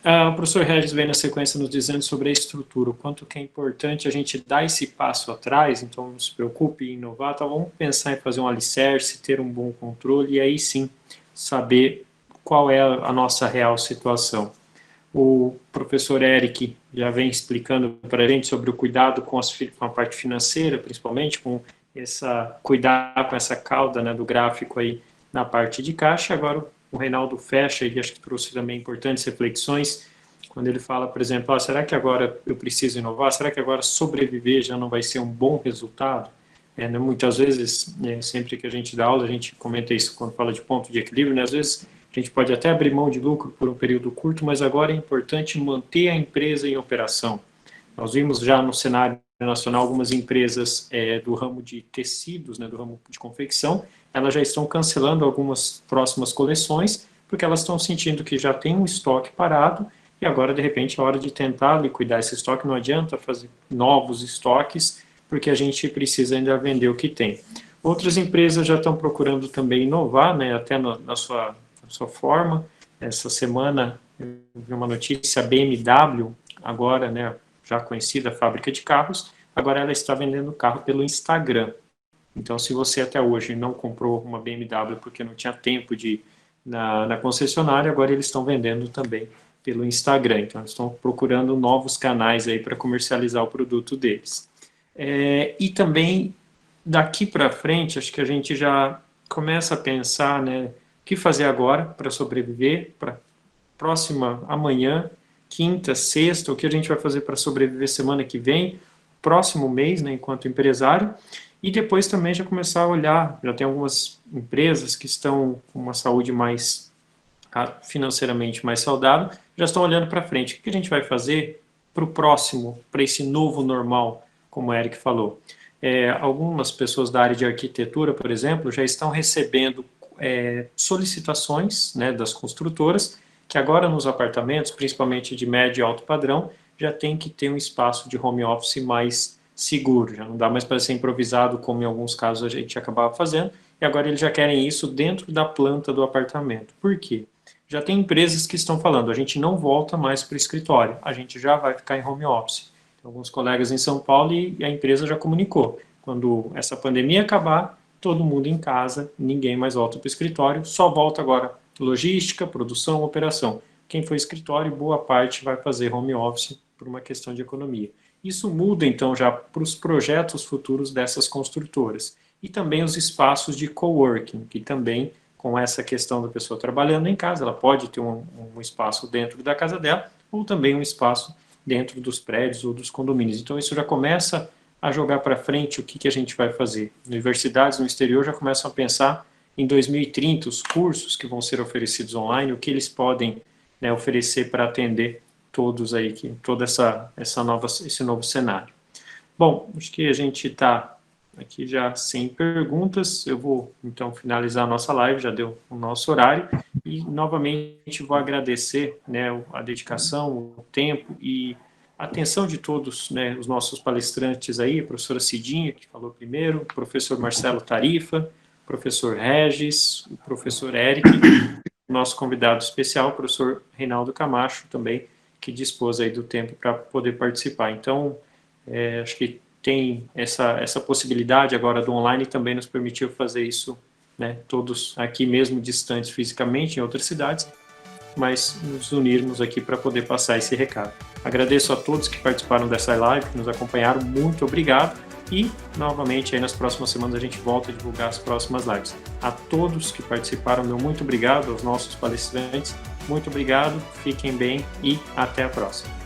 O professor Regis vem na sequência nos dizendo sobre a estrutura, o quanto que é importante a gente dar esse passo atrás, então não se preocupe em inovar, então vamos pensar em fazer um alicerce, ter um bom controle e aí sim saber qual é a nossa real situação. O professor Eric já vem explicando para a gente sobre o cuidado com a parte financeira, principalmente, cuidar com essa cauda, né, do gráfico aí na parte de caixa. Agora o Reinaldo fecha, e acho que trouxe também importantes reflexões, quando ele fala, por exemplo, será que agora eu preciso inovar? Será que agora sobreviver já não vai ser um bom resultado? Muitas vezes, sempre que a gente dá aula, a gente comenta isso quando fala de ponto de equilíbrio, né? Às vezes a gente pode até abrir mão de lucro por um período curto, mas agora é importante manter a empresa em operação. Nós vimos já no cenário nacional algumas empresas do ramo de tecidos, né, do ramo de confecção, elas já estão cancelando algumas próximas coleções, porque elas estão sentindo que já tem um estoque parado, e agora, de repente, é hora de tentar liquidar esse estoque. Não adianta fazer novos estoques, porque a gente precisa ainda vender o que tem. Outras empresas já estão procurando também inovar, né, até na sua forma. Essa semana eu vi uma notícia, a BMW, agora, né, já conhecida fábrica de carros, agora ela está vendendo carro pelo Instagram. Então, se você até hoje não comprou uma BMW porque não tinha tempo de ir na concessionária, agora eles estão vendendo também pelo Instagram. Então, eles estão procurando novos canais aí para comercializar o produto deles. E também, daqui para frente, acho que a gente já começa a pensar, né, o que fazer agora para sobreviver, para próxima amanhã, quinta, sexta, o que a gente vai fazer para sobreviver semana que vem, próximo mês, né, enquanto empresário, e depois também já começar a olhar, já tem algumas empresas que estão com uma saúde mais financeiramente mais saudável, já estão olhando para frente. O que a gente vai fazer para o próximo, para esse novo normal, como o Eric falou? Algumas pessoas da área de arquitetura, por exemplo, já estão recebendo solicitações, né, das construtoras, que agora nos apartamentos, principalmente de médio e alto padrão, já tem que ter um espaço de home office mais seguro, já não dá mais para ser improvisado, como em alguns casos a gente acabava fazendo, e agora eles já querem isso dentro da planta do apartamento. Por quê? Já tem empresas que estão falando, a gente não volta mais para o escritório, a gente já vai ficar em home office. Tem alguns colegas em São Paulo e a empresa já comunicou, quando essa pandemia acabar, todo mundo em casa, ninguém mais volta para o escritório, só volta agora logística, produção, operação. Quem for escritório, boa parte vai fazer home office por uma questão de economia. Isso muda, então, já para os projetos futuros dessas construtoras. E também os espaços de coworking, que também, com essa questão da pessoa trabalhando em casa, ela pode ter um espaço dentro da casa dela, ou também um espaço dentro dos prédios ou dos condomínios. Então, isso já começa a jogar para frente o que a gente vai fazer. Universidades no exterior já começam a pensar em 2030, os cursos que vão ser oferecidos online, o que eles podem, né, oferecer para atender todos aí, esse novo cenário. Bom, acho que a gente está aqui já sem perguntas, eu vou então finalizar a nossa live, já deu o nosso horário, e novamente vou agradecer, né, a dedicação, o tempo e a atenção de todos, né, os nossos palestrantes aí, a professora Cidinha, que falou primeiro, o professor Marcelo Tarifa, o professor Regis, o professor Eric, o nosso convidado especial, o professor Reinaldo Camacho, também, que dispôs aí do tempo para poder participar. Então, acho que tem essa possibilidade agora do online, também nos permitiu fazer isso, né, todos aqui mesmo distantes fisicamente, em outras cidades, mas nos unirmos aqui para poder passar esse recado. Agradeço a todos que participaram dessa live, que nos acompanharam, muito obrigado, e novamente aí nas próximas semanas a gente volta a divulgar as próximas lives. A todos que participaram, meu muito obrigado, aos nossos palestrantes, muito obrigado, fiquem bem e até a próxima.